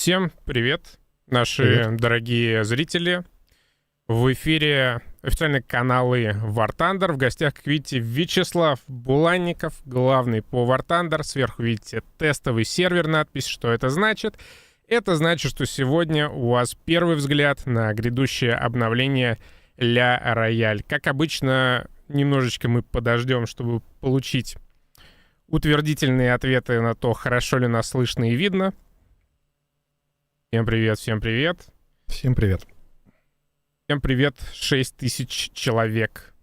Всем привет, наши Привет. дорогие зрители. В эфире официальные каналы War Thunder. В гостях, как видите, Вячеслав Буланников, главный по War Thunder. Сверху видите тестовый сервер, надпись. Что это значит? Это значит, что сегодня у вас первый взгляд на грядущее обновление Ля Рояль. Как обычно, немножечко мы подождем, чтобы получить утвердительные ответы на то, хорошо ли нас слышно и видно. Всем привет, всем привет. Всем привет. Всем привет, 6000 человек.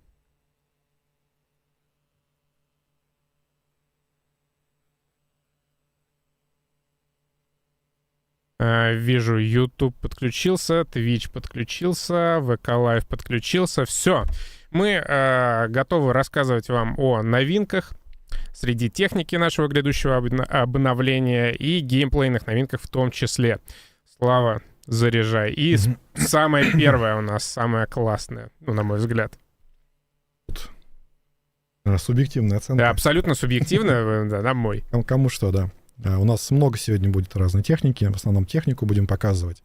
Вижу, YouTube подключился, Twitch подключился, VK Live подключился. Все, мы готовы рассказывать вам о новинках среди техники нашего грядущего обновления и геймплейных новинках в том числе. Слава, заряжай. И самое первое у нас, самое классное, ну, на мой взгляд. Субъективная оценка. Да, абсолютно субъективно, да, на мой. Кому что, да. У нас много сегодня будет разной техники. В основном технику будем показывать.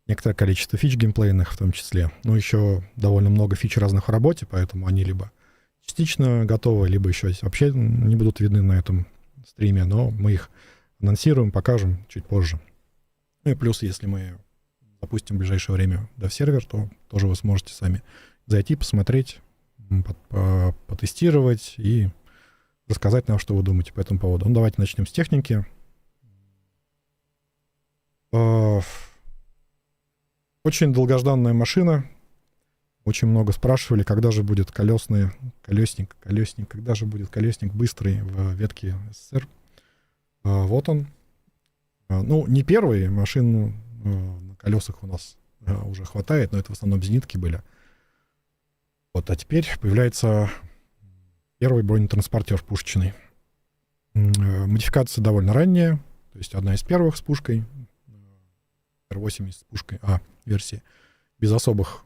Некоторое количество фич геймплейных в том числе. Но еще довольно много фич разных в работе, поэтому они либо частично готовы, либо еще вообще не будут видны на этом стриме. Но мы их анонсируем, покажем чуть позже. Ну и плюс, если мы запустим в ближайшее время дев-сервер, то тоже вы сможете сами зайти, посмотреть, потестировать и рассказать нам, что вы думаете по этому поводу. Ну, давайте начнем с техники. Очень долгожданная машина. Очень много спрашивали, когда же будет колесник, когда же будет колесник быстрый в ветке СССР. Вот он. Ну, не первый, машин на колесах у нас уже хватает, но это в основном зенитки были. Вот, а теперь появляется первый бронетранспортер пушечный. Модификация довольно ранняя, то есть одна из первых с пушкой, R80 с пушкой версии, без особых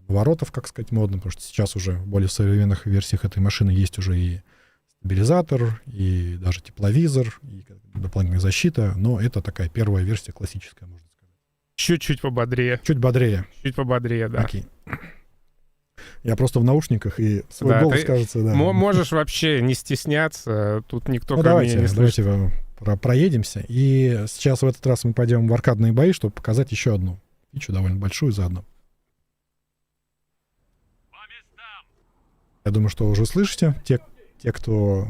наворотов, как сказать, модно, потому что сейчас уже в более современных версиях этой машины есть уже и стабилизатор, и даже тепловизор, и дополнительная защита, но это такая первая версия классическая, можно сказать. Чуть-чуть пободрее. Чуть бодрее. Чуть пободрее, да. Окей. Я просто в наушниках, и свой голос, кажется, да. Можешь вообще не стесняться, тут никто ну, кроме меня не слышит. Давайте проедемся, и сейчас в этот раз мы пойдем в аркадные бои, чтобы показать еще одну фичу, довольно большую заодно. Я думаю, что уже слышите, те, кто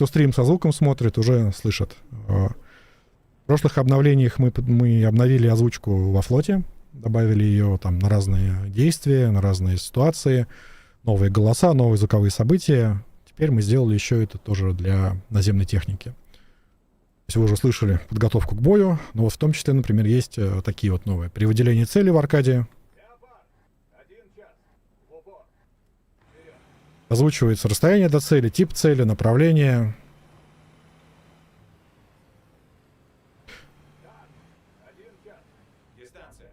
стрим со звуком смотрит, уже слышат. В прошлых обновлениях мы обновили озвучку во флоте, добавили ее там на разные действия, на разные ситуации, новые голоса, новые звуковые события. Теперь мы сделали еще это тоже для наземной техники. То есть вы уже слышали подготовку к бою, но вот в том числе, например, есть такие вот новые. При выделении цели в аркаде озвучивается расстояние до цели, тип цели, направление. Дистанция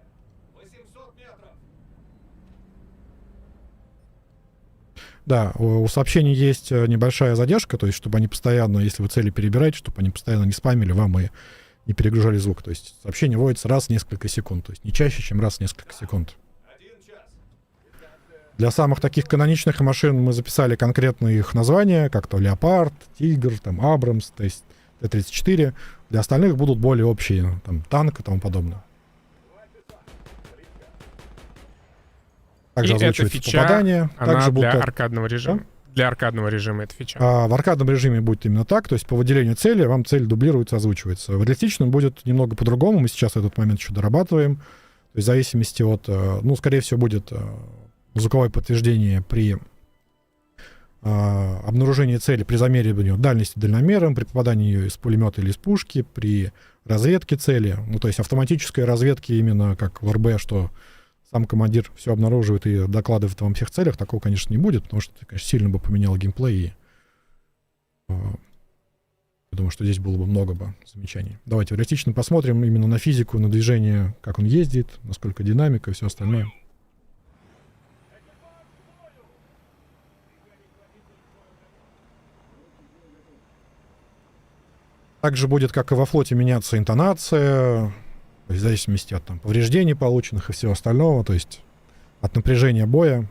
800 метров. Да, у сообщений есть небольшая задержка, то есть чтобы они постоянно, если вы цели перебираете, чтобы они постоянно не спамили вам и не перегружали звук. То есть сообщение вводится раз в несколько секунд, то есть не чаще, чем раз в несколько секунд. Для самых таких каноничных машин мы записали конкретные их названия, как то Леопард, Тигр, там Абрамс, то есть Т-34. Для остальных будут более общие, там танк и тому подобное. Также озвучивается фича, попадание. Она также для будут... аркадного режима. Для аркадного режима эта фича. В аркадном режиме будет именно так, то есть по выделению цели вам цель дублируется, озвучивается. В реалистичном будет немного по-другому, мы сейчас этот момент еще дорабатываем. То есть в зависимости от, ну, скорее всего, будет звуковое подтверждение при обнаружении цели, при замеривании дальности дальномером, при попадании ее из пулемета или из пушки, при разведке цели. Ну, то есть автоматической разведки именно как в РБ, что сам командир все обнаруживает и докладывает вам о всех целях, такого, конечно, не будет, потому что это, конечно, сильно бы поменяло геймплей. И, я думаю, что здесь было бы много бы замечаний. Давайте реалистично посмотрим именно на физику, на движение, как он ездит, насколько динамика и все остальное. Также будет, как и во флоте, меняться интонация, То есть в зависимости от там, повреждений полученных и всего остального, то есть от напряжения боя.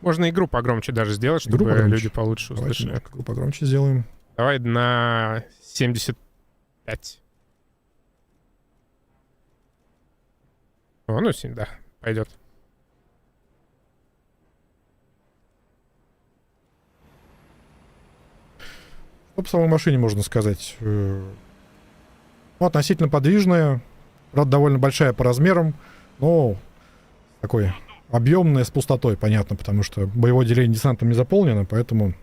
Можно игру погромче даже сделать, Игру чтобы погромче? люди получше Давайте услышали. немножко погромче сделаем. Давай на 75. О, ну, да, пойдет. Что по самой машине можно сказать? Ну, относительно подвижная, правда, довольно большая по размерам, но такой объемная, с пустотой, понятно, потому что боевое отделение десантом не заполнено, поэтому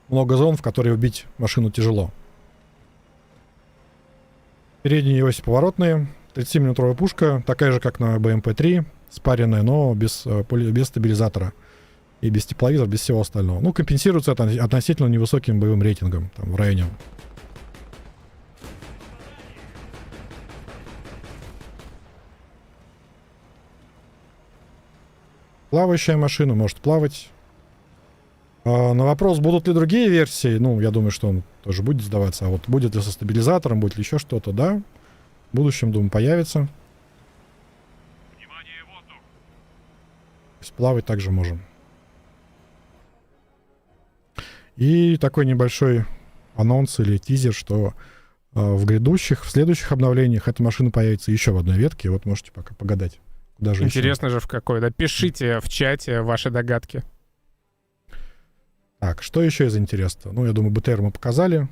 много зон, в которые убить машину тяжело. Передние оси поворотные, 30-мм пушка, такая же, как на БМП-3, спаренная, но без стабилизатора и без тепловизора, без всего остального. Ну, компенсируется относительно невысоким боевым рейтингом, там, в районе. Плавающая машина, может плавать. На вопрос, будут ли другие версии, ну, я думаю, что он тоже будет сдаваться. А вот будет ли со стабилизатором, будет ли еще что-то, да. В будущем, думаю, появится. Внимание, воздух! То есть плавать также можем. И такой небольшой анонс или тизер, что в грядущих, в следующих обновлениях эта машина появится еще в одной ветке. Вот можете пока погадать. Куда же еще. Интересно же в какой, да? Пишите в чате ваши догадки. Так, что еще из интересного? Ну, я думаю, БТР мы показали.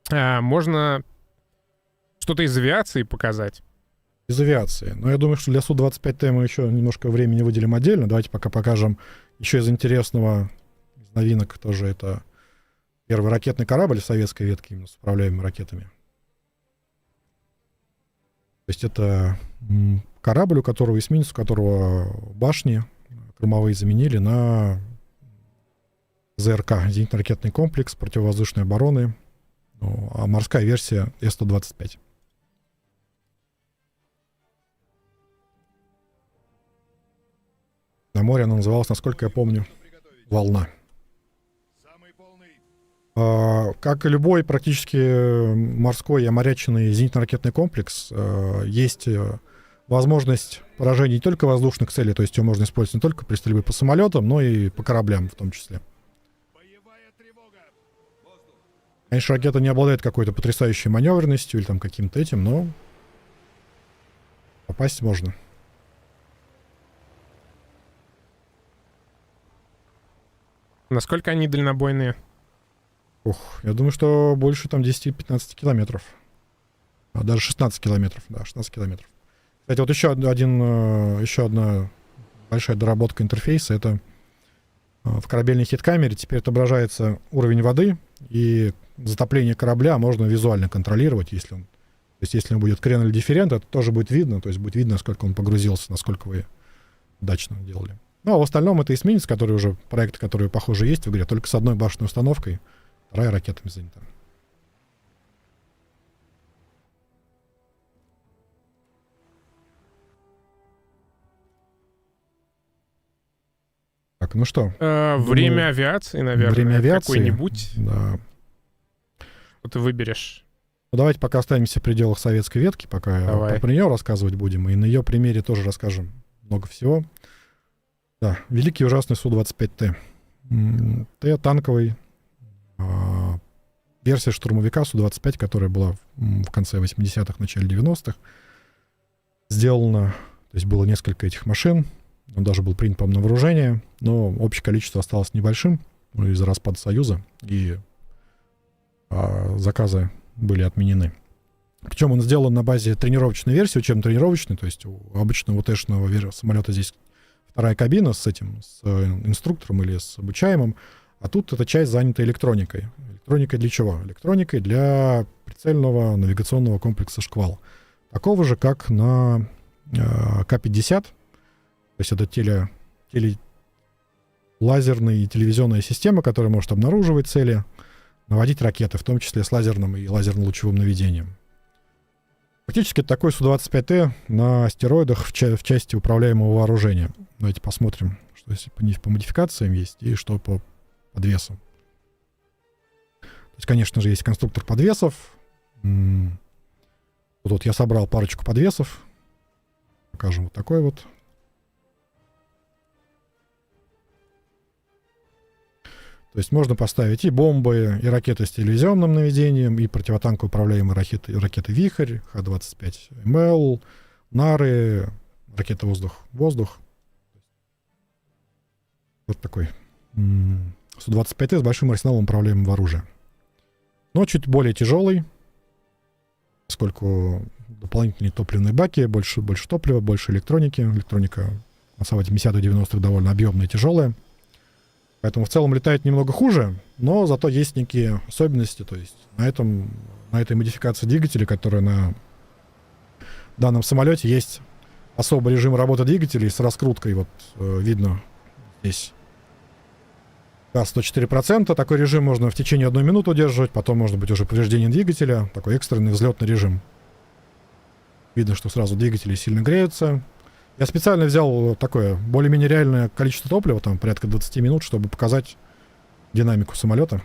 Можно что-то из авиации показать. Из авиации. Но я думаю, что для Су-25Т мы еще немножко времени выделим отдельно. Давайте пока покажем еще из интересного, из новинок тоже это первый ракетный корабль советской ветки, именно с управляемыми ракетами. То есть это корабль, у которого эсминец, у которого башни кормовые заменили на ЗРК, зенитно-ракетный комплекс противовоздушной обороны, ну, а морская версия С-125. На море она называлась, насколько я помню, «Волна». Самый полный. Как и любой практически морской и оморяченный зенитно-ракетный комплекс, есть возможность поражения не только воздушных целей, то есть ее можно использовать не только при стрельбе по самолетам, но и по кораблям в том числе. Боевая тревога! Воздух! Конечно, ракета не обладает какой-то потрясающей маневренностью или там каким-то этим, но попасть можно. Насколько они дальнобойные? Я думаю, что больше там 10-15 километров. Даже 16 километров, да, 16 километров. Кстати, вот еще одна большая доработка интерфейса. Это в корабельной хит-камере теперь отображается уровень воды, и затопление корабля можно визуально контролировать, если он... То есть, если он будет крен или дифферент, это тоже будет видно, то есть будет видно, насколько он погрузился, насколько вы удачно делали. Ну, а в остальном это эсминец, который уже, проекты, которые, похоже, есть в игре, только с одной башенной установкой, вторая ракетами занята. Так, ну что? Время авиации, наверное. Время авиации. Какой-нибудь. Да. Что ты выберешь? Ну, давайте пока останемся в пределах советской ветки, пока Давай. про нее рассказывать будем, и на ее примере тоже расскажем много всего. Да, великий ужасный Су-25Т. Т-танковый, версия штурмовика Су-25, которая была в конце 80-х, начале 90-х. Сделано, то есть было несколько этих машин, он даже был принят, по-моему, на вооружение, но общее количество осталось небольшим из-за распада Союза, и заказы были отменены. Причем он сделан на базе тренировочной версии, учебно-тренировочной, то есть у обычного УТ-шного самолета здесь вторая кабина с инструктором или с обучаемым, а тут эта часть занята электроникой. Электроникой для чего? Электроникой для прицельного навигационного комплекса «Шквал». Такого же, как на К-50, то есть это лазерная и телевизионная система, которая может обнаруживать цели, наводить ракеты, в том числе с лазерным и лазерно-лучевым наведением. Фактически это такой Су-25Т на стероидах в части управляемого вооружения. Давайте посмотрим, что по модификациям есть и что по подвесам. То есть, конечно же, есть конструктор подвесов. Тут я собрал парочку подвесов. Покажем вот такой вот. То есть можно поставить и бомбы, и ракеты с телевизионным наведением, и противотанково управляемые ракеты «Вихрь», Х-25МЛ, «Нары», ракеты «Воздух». Вот такой Су-25Т с большим арсеналом управляемого оружия. Но чуть более тяжелый, поскольку дополнительные топливные баки, больше топлива, больше электроники. Электроника на самом 80-90-х довольно объемная и тяжелая. Поэтому в целом летает немного хуже, но зато есть некие особенности. То есть на этой модификации двигателя, которая на данном самолете, есть особый режим работы двигателей с раскруткой. Вот видно здесь газ 104%. Такой режим можно в течение 1 минуты удерживать. Потом может быть уже повреждение двигателя. Такой экстренный взлетный режим. Видно, что сразу двигатели сильно греются. Я специально взял такое более-менее реальное количество топлива, там порядка 20 минут, чтобы показать динамику самолета.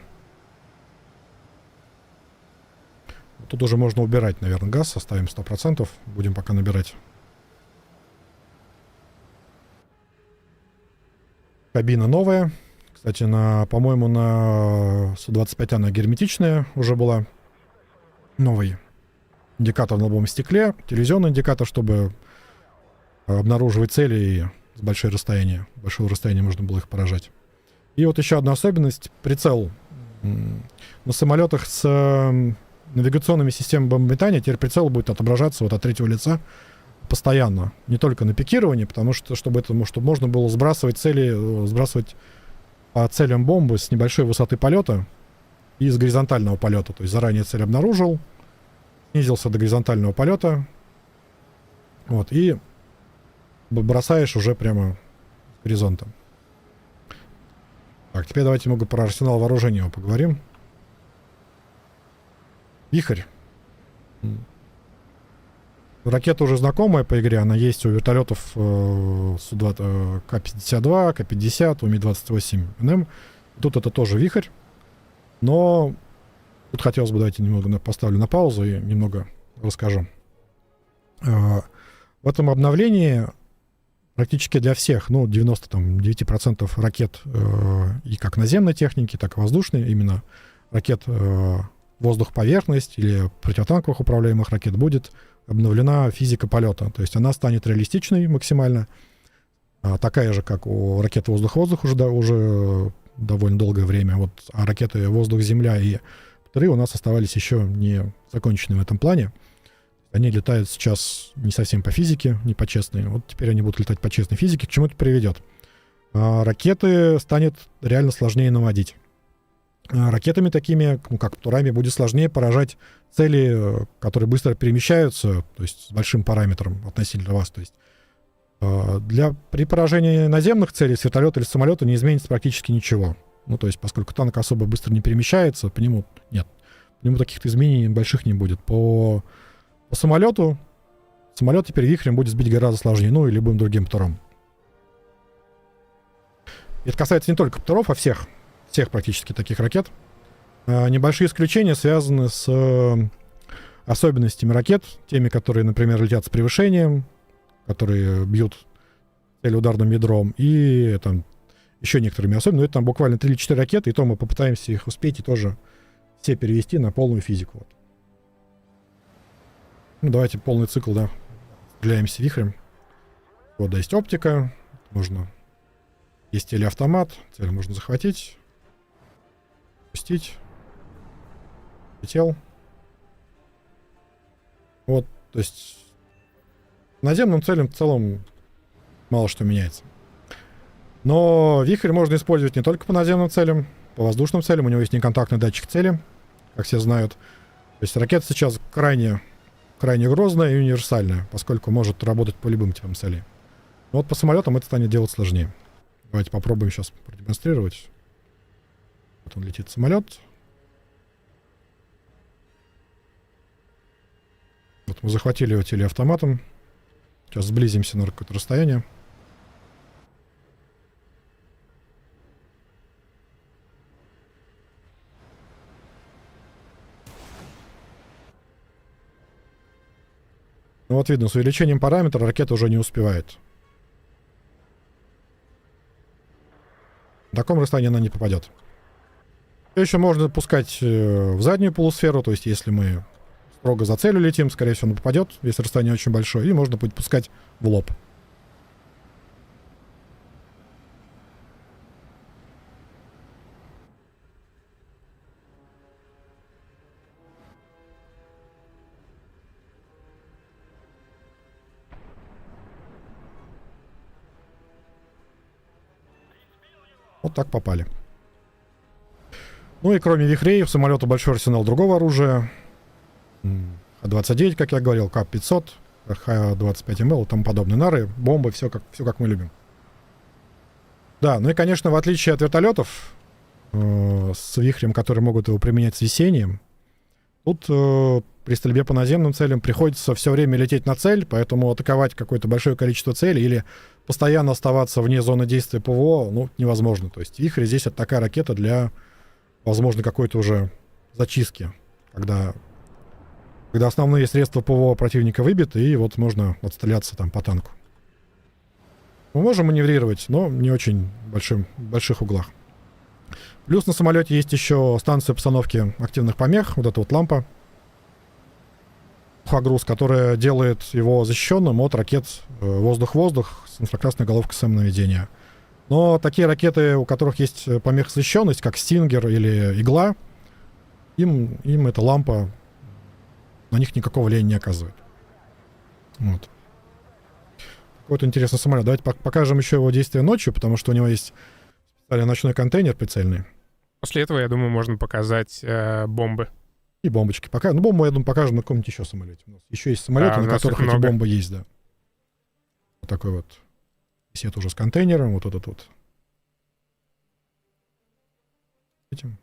Тут уже можно убирать, наверное, газ. Оставим 100%. Будем пока набирать. Кабина новая. Кстати, по-моему, на Су-25 она герметичная уже была. Новый индикатор на лобовом стекле. Телевизионный индикатор, чтобы обнаруживать цели и с большого расстояния можно было их поражать. И вот еще одна особенность. Прицел. На самолетах с навигационными системами бомбометания теперь прицел будет отображаться вот от третьего лица постоянно. Не только на пикировании, потому что, чтобы можно было сбрасывать по целям бомбы с небольшой высоты полета и с горизонтального полета. То есть заранее цель обнаружил, снизился до горизонтального полета, вот, и бросаешь уже прямо с горизонта. Так, теперь давайте немного про арсенал вооружения поговорим. «Вихрь». Ракета уже знакомая по игре, она есть у вертолетов К-52, К-50, у Ми-28НМ. Тут это тоже «Вихрь». Но тут хотелось бы, давайте немного поставлю на паузу и немного расскажу. В этом обновлении практически для всех, 99% ракет и как наземной техники, так и воздушной, именно ракет воздух-поверхность или противотанковых управляемых ракет будет обновлена физика полета. То есть она станет реалистичной максимально, такая же, как у ракет воздух-воздух уже довольно долгое время. А ракеты воздух-земля и ПТРы у нас оставались еще не законченными в этом плане. Они летают сейчас не совсем по физике, не по честной. Вот теперь они будут летать по честной физике. К чему это приведет? Ракеты станет реально сложнее наводить. Ракетами такими, как ПТУРами, будет сложнее поражать цели, которые быстро перемещаются, то есть с большим параметром относительно вас. То есть при поражении наземных целей с вертолета или самолета не изменится практически ничего. То есть поскольку танк особо быстро не перемещается, по нему каких-то изменений больших не будет. По самолету, самолет теперь «Вихрем» будет сбить гораздо сложнее, и любым другим ПТУРом. Это касается не только ПТУРов, а всех практически таких ракет. Небольшие исключения связаны с особенностями ракет, теми, которые, например, летят с превышением, которые бьют цель ударным ядром, и там еще некоторыми особенностями. Это там буквально 3 или 4 ракеты, и то мы попытаемся их успеть и тоже все перевести на полную физику. Давайте полный цикл, стреляемся «Вихрем». Есть оптика, есть телеавтомат, цель можно захватить, пустить, летел. То есть наземным целям в целом мало что меняется. Но «Вихрь» можно использовать не только по наземным целям, по воздушным целям. У него есть неконтактный датчик цели, как все знают. То есть ракета сейчас крайне грозная и универсальная, поскольку может работать по любым типам целей. Но по самолетам это станет делать сложнее. Давайте попробуем сейчас продемонстрировать. Вот он летит, самолет. Вот мы захватили его телеавтоматом. Сейчас сблизимся на какое-то расстояние. Ну, вот видно, с увеличением параметра ракета уже не успевает. На таком расстоянии она не попадет. Еще можно пускать в заднюю полусферу, то есть если мы строго за целью летим, скорее всего, она попадет, если расстояние очень большое, и можно будет пускать в лоб. Вот так попали. Ну и кроме вихрей, в самолета большой арсенал другого оружия. Х-29, как я говорил, КАП-500, Х-25МЛ и тому подобные нары, бомбы, все как мы любим. Да, ну и, конечно, в отличие от вертолетов с вихрем, которые могут его применять с весением, тут при стрельбе по наземным целям приходится все время лететь на цель, поэтому атаковать какое-то большое количество целей или постоянно оставаться вне зоны действия ПВО, ну, невозможно. То есть вихрь здесь это такая ракета для, возможно, какой-то уже зачистки, когда основные средства ПВО противника выбиты, и вот можно отстреляться там по танку. Мы можем маневрировать, но не очень больших углах. Плюс на самолете есть еще станция постановки активных помех, вот эта вот лампа, груз, которая делает его защищенным от ракет воздух-воздух с инфракрасной головкой самонаведения. Но такие ракеты, у которых есть помехозащищенность, как Стингер или Игла, им эта лампа на них никакого влияния не оказывает. Вот. Какой-то интересный самолет. Давайте покажем еще его действие ночью, потому что у него есть специальный ночной контейнер прицельный. После этого, я думаю, можно показать бомбы. И бомбочки покажем. Ну, бомбу, я думаю, покажем на каком-нибудь еще самолете. У нас еще есть самолеты, на которых эти бомбы есть, да. Вот такой вот. Здесь это уже с контейнером, вот этот вот. Этим.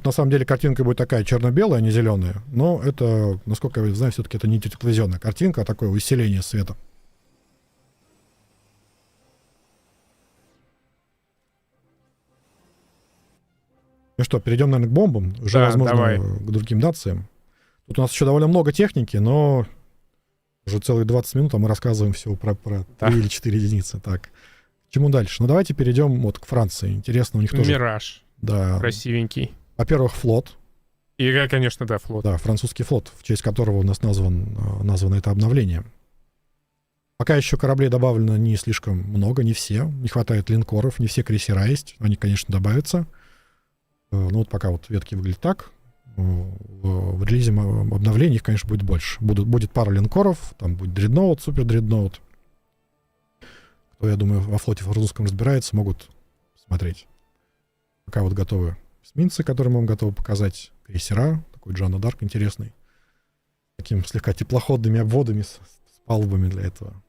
На самом деле картинка будет такая черно-белая, а не зеленая. Но это, насколько я знаю, все-таки это не телевизионная картинка, а такое усиление света. Ну что, перейдем, наверное, к бомбам. Уже, да, возможно, давай. К другим нациям. Тут у нас еще довольно много техники, но уже целые 20 минут, а мы рассказываем всего про 3 или 4 единицы. Так, к чему дальше? Ну, давайте перейдем вот к Франции. Интересно, у них тоже... Мираж. Да. Красивенький. Во-первых, флот. И, конечно, да, флот. Да, французский флот, в честь которого у нас названо это обновление. Пока еще кораблей добавлено не слишком много, не все. Не хватает линкоров, не все крейсера есть. Они, конечно, добавятся. Ну вот пока вот ветки выглядят так. В релизе обновлений их, конечно, будет больше. Будет пара линкоров, там будет дредноут, супер дредноут. Кто, я думаю, во флоте французском разбирается, могут смотреть. Пока вот готовы эсминцы, которые мы вам готовы показать. Крейсера, такой Джанна Дарк интересный. Таким слегка теплоходными обводами с палубами для этого.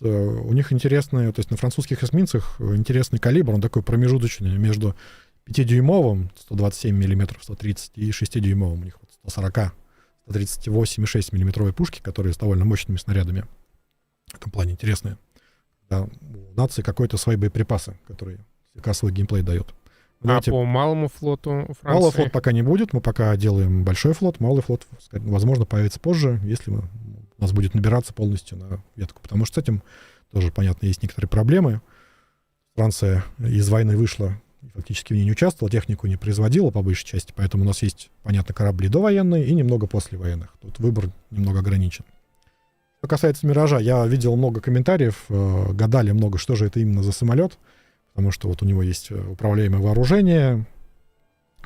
У них интересный, то есть на французских эсминцах интересный калибр, он такой промежуточный между 5-дюймовым, 127 мм, 130, и 6-дюймовым. У них вот 140, 138,6 миллиметровые пушки, которые с довольно мощными снарядами. В этом плане интересные. Да, у нации какой-то свои боеприпасы, которые слегка свой геймплей дают. Давайте... по малому флоту Франции? Малый флот пока не будет, мы пока делаем большой флот. Малый флот, возможно, появится позже, если у нас будет набираться полностью на ветку. Потому что с этим тоже, понятно, есть некоторые проблемы. Франция из войны вышла, фактически в ней не участвовала, технику не производила по большей части, поэтому у нас есть, понятно, корабли довоенные и немного послевоенных. Тут выбор немного ограничен. Что касается «Миража», я видел много комментариев, гадали много, что же это именно за самолет, потому что вот у него есть управляемое вооружение,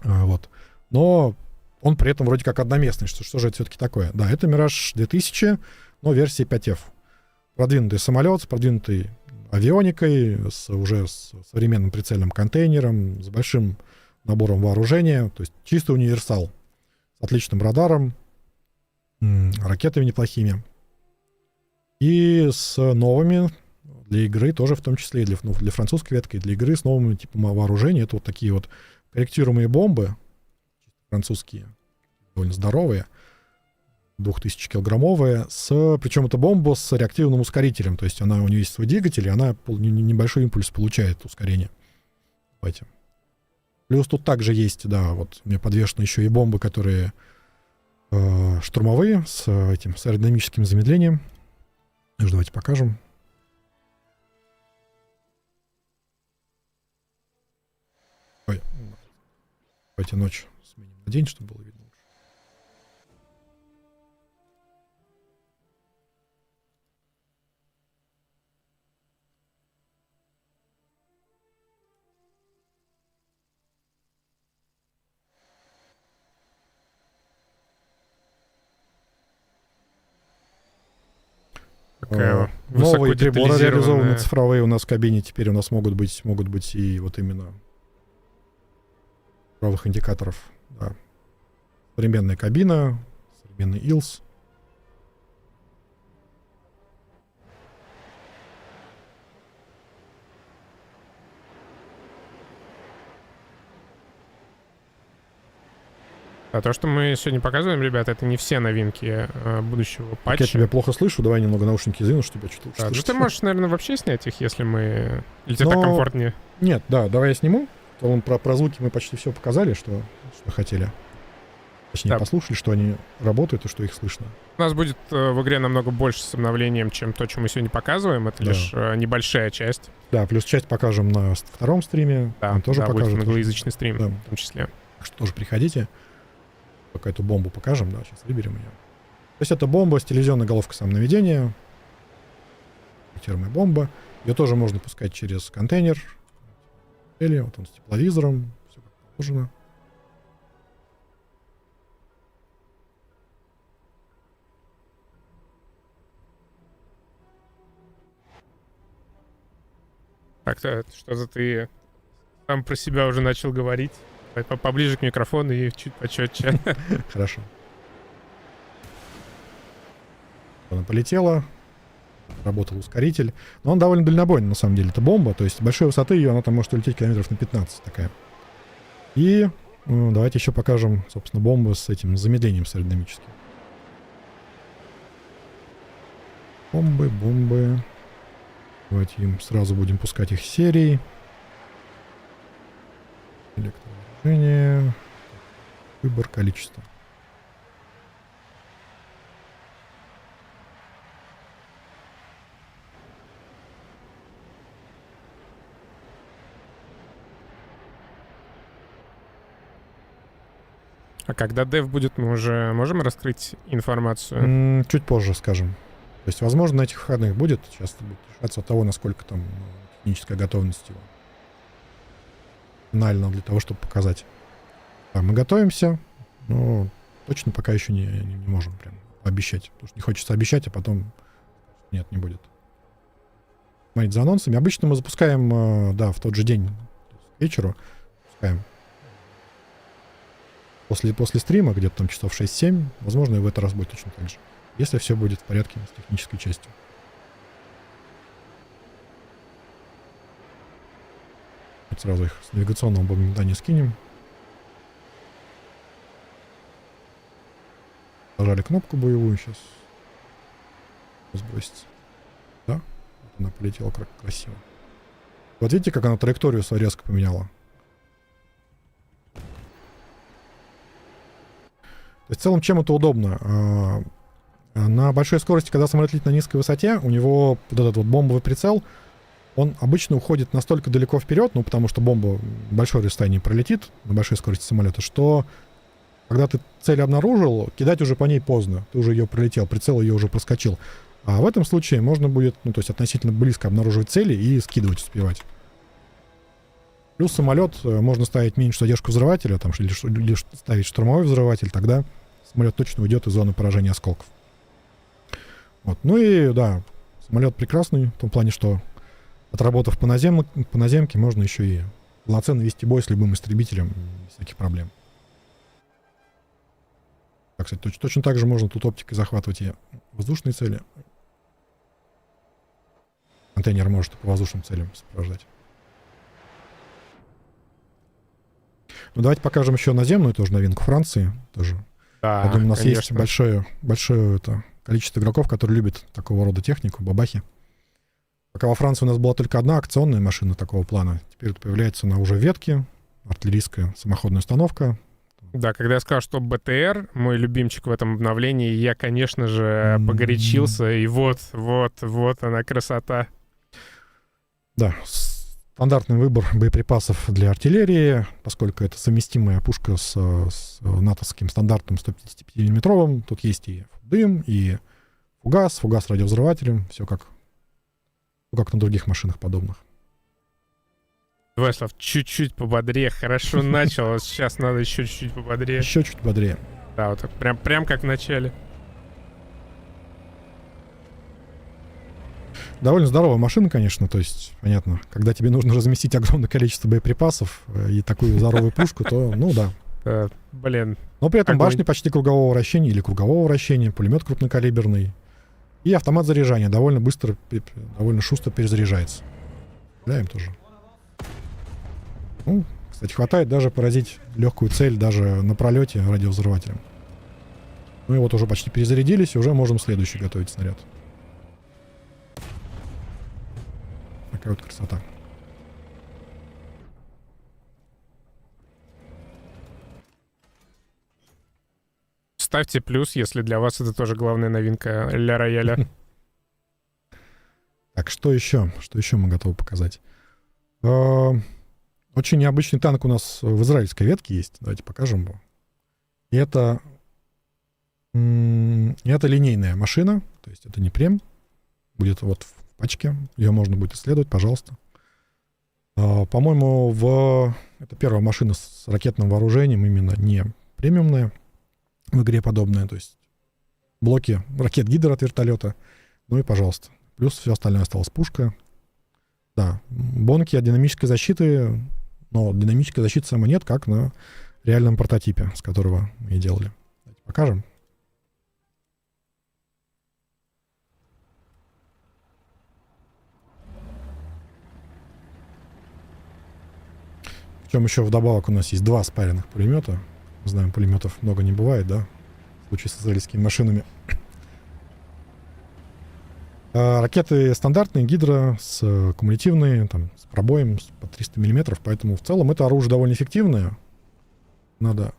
вот. Но он при этом вроде как одноместный. Что же это все-таки такое? Да, это «Мираж 2000», но версия 5F. Продвинутый самолет с продвинутой авионикой, уже с современным прицельным контейнером, с большим набором вооружения, то есть чистый универсал, с отличным радаром, ракетами неплохими. И с новыми для игры тоже, в том числе и для французской ветки, и для игры с новыми типами вооружений. Это вот такие вот корректируемые бомбы, французские, довольно здоровые, 2000-килограммовые, причем это бомба с реактивным ускорителем, то есть у нее есть свой двигатель, и она небольшой импульс получает ускорение. Давайте. Плюс тут также есть, да, вот у меня подвешены еще и бомбы, которые штурмовые, с аэродинамическим замедлением. Давайте покажем. Ой, давайте ночь сменим на день, чтобы было видно. Новые приборы реализованы цифровые у нас в кабине. Теперь у нас могут быть и вот именно цифровых индикаторов. Да. Современная кабина, современный ИЛС. А то, что мы сегодня показываем, ребята, это не все новинки будущего патча. Я тебя плохо слышу, давай немного наушники сдвину, чтобы я что-то Да, слышал. ты можешь, наверное, вообще снять их, если мы... Или тебе так комфортнее? Нет, да, давай я сниму. Про звуки мы почти все показали, что хотели. Точнее, да. Послушали, что они работают и что их слышно. У нас будет в игре намного больше с обновлением, чем то, что мы сегодня показываем. Это лишь небольшая часть. Да, плюс часть покажем на втором стриме. Да, там тоже покажем. Будет англоязычный стрим, да. В том числе. Так что тоже приходите. Пока эту бомбу покажем, да, сейчас выберем ее. То есть это бомба с телевизионной головкой самонаведения. Корректируемая бомба. Ее тоже можно пускать через контейнер. Или вот он с тепловизором. Все как положено. Так-то, что-то ты сам про себя уже начал говорить. Поближе к микрофону и чуть почетче. Хорошо. Она полетела. Работал ускоритель. Но он довольно дальнобойный, на самом деле. Это бомба. То есть большой высоты ее, она там может улететь километров на 15 такая. И давайте еще покажем, собственно, бомбу с этим замедлением аэродинамическим. Бомбы. Давайте им сразу будем пускать их серией. Электровооружение. Выбор, количество. А когда дев будет, мы уже можем раскрыть информацию? Чуть позже скажем. То есть, возможно, на этих выходных будет. Сейчас это будет решаться от того, насколько там техническая готовность его. Финально для того, чтобы показать. Да, мы готовимся, но точно пока еще не можем прям обещать. Потому что не хочется обещать, а потом нет, не будет. Смотрите за анонсами. Обычно мы запускаем, да, в тот же день, к вечеру. Запускаем. После стрима, где-то там часов 6-7, возможно, и в этот раз будет точно так же. Если все будет в порядке с технической частью. Вот сразу их с навигационного бомбардания скинем. Нажали кнопку боевую сейчас. Сбросится. Да? Вот она полетела красиво. Вот видите, как она траекторию свою резко поменяла? То есть в целом чем это удобно? На большой скорости, когда самолет летит на низкой высоте, у него вот этот вот бомбовый прицел, он обычно уходит настолько далеко вперед, ну потому что бомба большое расстояние пролетит на большой скорости самолета, что когда ты цель обнаружил, кидать уже по ней поздно. Ты уже ее пролетел, прицел ее уже проскочил. А в этом случае можно будет, ну то есть относительно близко обнаруживать цели и скидывать, успевать. Плюс самолет можно ставить меньшую задержку взрывателя, там, или ставить штурмовой взрыватель, тогда самолет точно уйдет из зоны поражения осколков. Вот. Ну и да, самолет прекрасный, в том плане, что отработав по наземке, можно еще и полноценно вести бой с любым истребителем без всяких проблем. Так, кстати, точно так же можно тут оптикой захватывать и воздушные цели. контейнер может по воздушным целям сопровождать. Ну, давайте покажем еще наземную тоже новинку Франции. Тоже. Да, Я думаю, у нас есть конечно. большое это, количество игроков, которые любят такого рода технику, бабахи. Пока во Франции у нас была только одна акционная машина такого плана, теперь вот появляется она уже ветки, артиллерийская самоходная установка. Да, когда я сказал, что БТР, мой любимчик в этом обновлении, я, конечно же, погорячился, и вот она красота. Да, стандартный выбор боеприпасов для артиллерии, поскольку это совместимая пушка с натовским стандартом 155 миллиметровым. Тут есть и дым, и фугас с радиовзрывателем, все как на других машинах подобных. Васлав, чуть-чуть пободрее, хорошо начал, а сейчас надо еще чуть-чуть пободрее. Еще чуть бодрее. Да, вот так, прям как в начале. Довольно здоровая машина, конечно, то есть, понятно, когда тебе нужно разместить огромное количество боеприпасов и такую здоровую пушку, то, ну да. Блин. Но при этом Огонь. башни почти кругового вращения или кругового вращения, пулемет крупнокалиберный и автомат заряжания довольно быстро, довольно шустро перезаряжается. Стреляем тоже. Ну, кстати, хватает даже поразить легкую цель даже на пролете радиовзрывателем. Ну и вот уже почти перезарядились, и уже можем следующий готовить снаряд. Такая вот красота. Ставьте плюс, если для вас это тоже главная новинка Ля Рояля. Так, что еще? Что еще мы готовы показать? Очень необычный танк у нас в израильской ветке есть. Давайте покажем его. И это линейная машина, то есть это не прем. Будет вот в пачке. Ее можно будет исследовать, пожалуйста. По-моему, это первая машина с ракетным вооружением, именно не премиумная в игре подобная. То есть блоки ракет-гидр от вертолета. Ну и пожалуйста. Плюс все остальное осталось. Пушка. Да, бонки от динамической защиты, но динамической защиты самой нет, как на реальном прототипе, с которого мы и делали. Давайте покажем. Причем еще вдобавок у нас есть два спаренных пулемета. Мы знаем, пулеметов много не бывает, да, в случае с израильскими машинами. Ракеты стандартные, гидро, кумулятивные, там, с пробоем по 300 мм, поэтому в целом это оружие довольно эффективное. Надо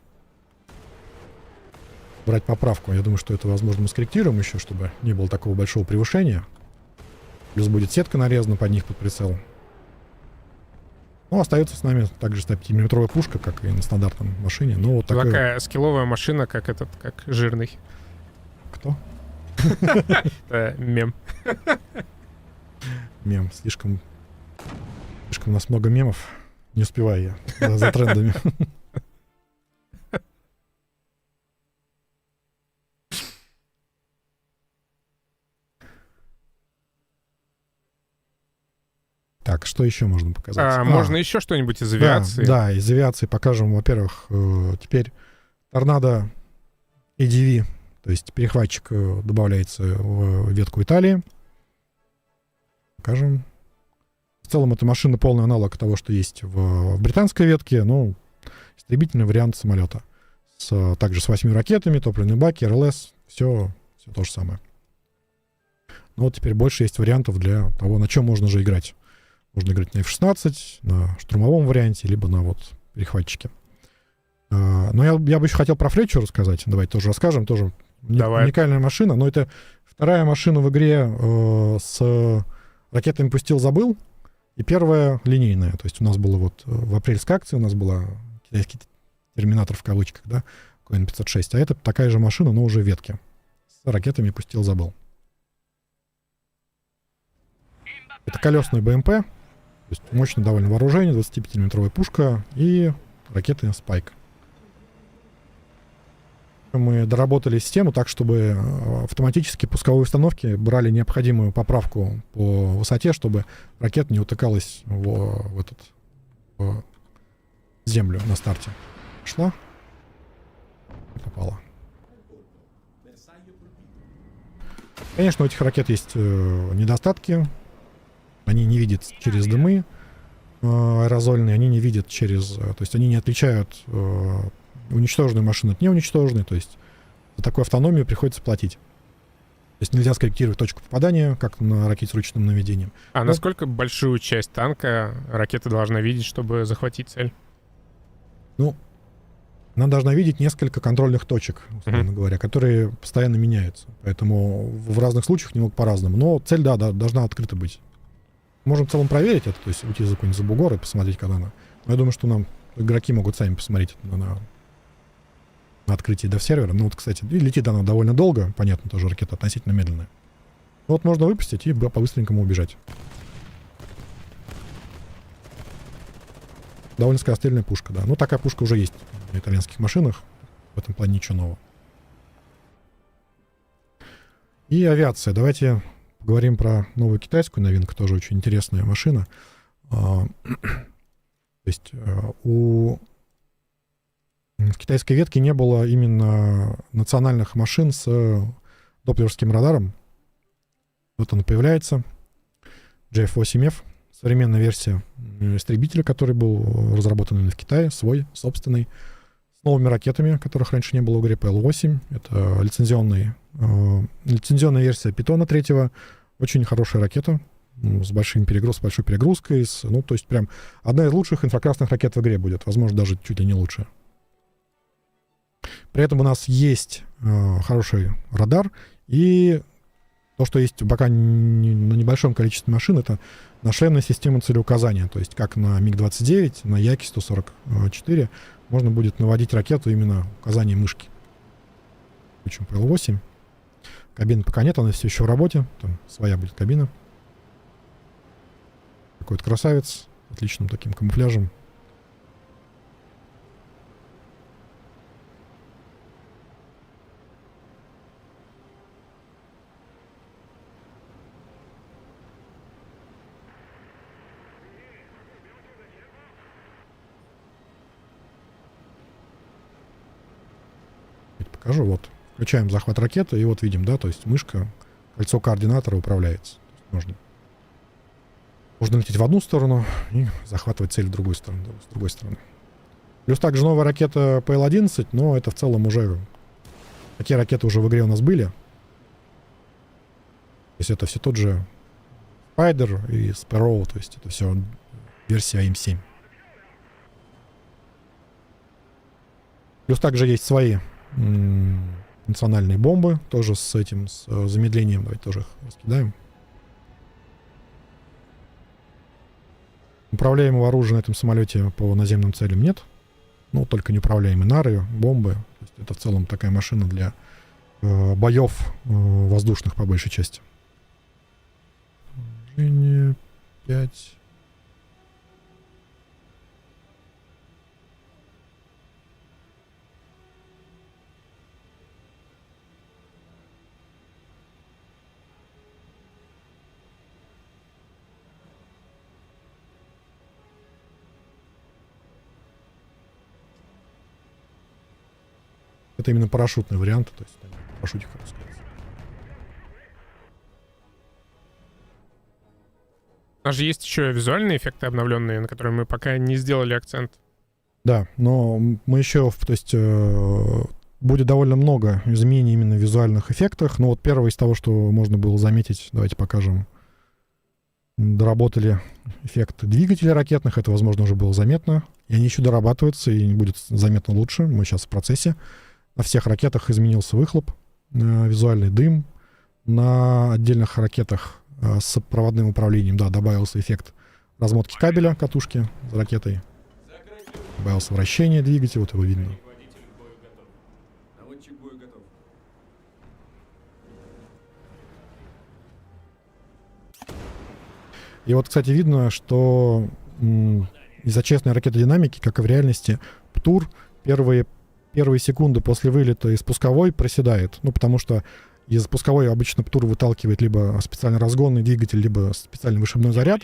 брать поправку. Я думаю, что это, возможно, мы скорректируем еще, чтобы не было такого большого превышения. Плюс будет сетка нарезана под них, под прицел. Ну, остается с нами также 105-миллиметровая пушка, как и на стандартном машине. Но вот Такая скилловая машина, как жирный. Кто? Мем. Мем. Слишком у нас много мемов. Не успеваю я за трендами. Так, что еще можно показать? Можно еще что-нибудь из авиации? Да, из авиации покажем, во-первых, теперь торнадо ADV, то есть перехватчик добавляется в ветку Италии. Покажем. В целом это машина полный аналог того, что есть в британской ветке, но истребительный вариант самолета. Также с 8 ракетами, топливные баки, РЛС, все то же самое. Но вот теперь больше есть вариантов для того, на чем можно же играть. Можно играть на F-16, на штурмовом варианте, либо на вот перехватчике. Но я бы еще хотел про Флетчер рассказать. Давайте тоже расскажем. Тоже уникальная машина. Но это вторая машина в игре с ракетами «Пустил-забыл». И первая линейная. То есть у нас было вот в апрельской акции у нас была китайский терминатор в кавычках, да, КН-506. А это такая же машина, но уже в ветке. С ракетами «Пустил-забыл». Это колесный БМП. То есть мощное довольно вооружение, 25-миллиметровая пушка и ракеты «Спайк». Мы доработали систему так, чтобы автоматически пусковые установки брали необходимую поправку по высоте, чтобы ракета не утыкалась в землю на старте. Шла и попала. Конечно, у этих ракет есть недостатки. Они не видят через дымы аэрозольные, они не видят через... То есть они не отличают уничтоженную машину от неуничтоженной. То есть за такую автономию приходится платить. То есть нельзя скорректировать точку попадания, как на ракете с ручным наведением. А насколько большую часть танка ракета должна видеть, чтобы захватить цель? Ну, она должна видеть несколько контрольных точек, условно говоря, которые постоянно меняются. Поэтому в разных случаях немного по-разному. Но цель, да, должна открыта быть. Можем в целом проверить это, то есть уйти за какой-нибудь забугор и посмотреть, когда она... Но я думаю, что нам игроки могут сами посмотреть на открытие дев-сервера. Ну вот, кстати, и летит она довольно долго, понятно, тоже ракета относительно медленная. Ну, вот можно выпустить и по-быстренькому убежать. Довольно скорострельная пушка, да. Ну, такая пушка уже есть на итальянских машинах. В этом плане ничего нового. И авиация. Давайте поговорим про новую китайскую новинку. Тоже очень интересная машина. То есть в китайской ветке не было именно национальных машин с доплеровским радаром. Вот он появляется. JF-8F. Современная версия истребителя, который был разработан именно в Китае, свой, собственный, с новыми ракетами, которых раньше не было в игре, PL-8. Это лицензионная версия Питона 3. Очень хорошая ракета, с большой перегрузкой. Ну, то есть прям одна из лучших инфракрасных ракет в игре будет. Возможно, даже чуть ли не лучшая. При этом у нас есть хороший радар, и то, что есть пока на небольшом количестве машин, это нашленная система целеуказания. То есть как на МиГ-29, на Яки-144 можно будет наводить ракету именно указанием мышки. Включим PL-8. Кабины пока нет, она все еще в работе. Там своя будет кабина. Какой-то красавец. Отличным таким камуфляжем. Покажу, вот. Включаем захват ракеты, и вот видим, да, то есть мышка, кольцо координатора управляется. Можно лететь в одну сторону и захватывать цель в другую сторону, с другой стороны. Плюс также новая ракета PL-11, но это в целом уже... Такие ракеты уже в игре у нас были. То есть это все тот же Spider и Sparrow, то есть это все версия АМ-7. Плюс также есть свои национальные бомбы, тоже с этим, с замедлением. Давайте тоже их раскидаем. Управляемого оружия на этом самолете по наземным целям нет. Ну, только неуправляемые нары, бомбы. То есть это в целом такая машина для боев воздушных по большей части. 5. Это именно парашютный вариант, то есть парашютик опускается. У нас же есть еще визуальные эффекты обновленные, на которые мы пока не сделали акцент. Да, но мы еще, то есть будет довольно много изменений именно в визуальных эффектах. Но вот первое из того, что можно было заметить, давайте покажем. Доработали эффект двигателей ракетных, это, возможно, уже было заметно. И они еще дорабатываются, и будет заметно лучше. Мы сейчас в процессе. На всех ракетах изменился выхлоп, визуальный дым. На отдельных ракетах с проводным управлением, да, добавился эффект размотки кабеля катушки за ракетой. Добавился вращение двигателя, вот его видно. И вот, кстати, видно, что из-за честной ракетодинамики, как и в реальности, ПТУР первые секунды после вылета из пусковой проседает. Ну, потому что из пусковой обычно ПТУР выталкивает либо специально разгонный двигатель, либо специальный вышибной заряд.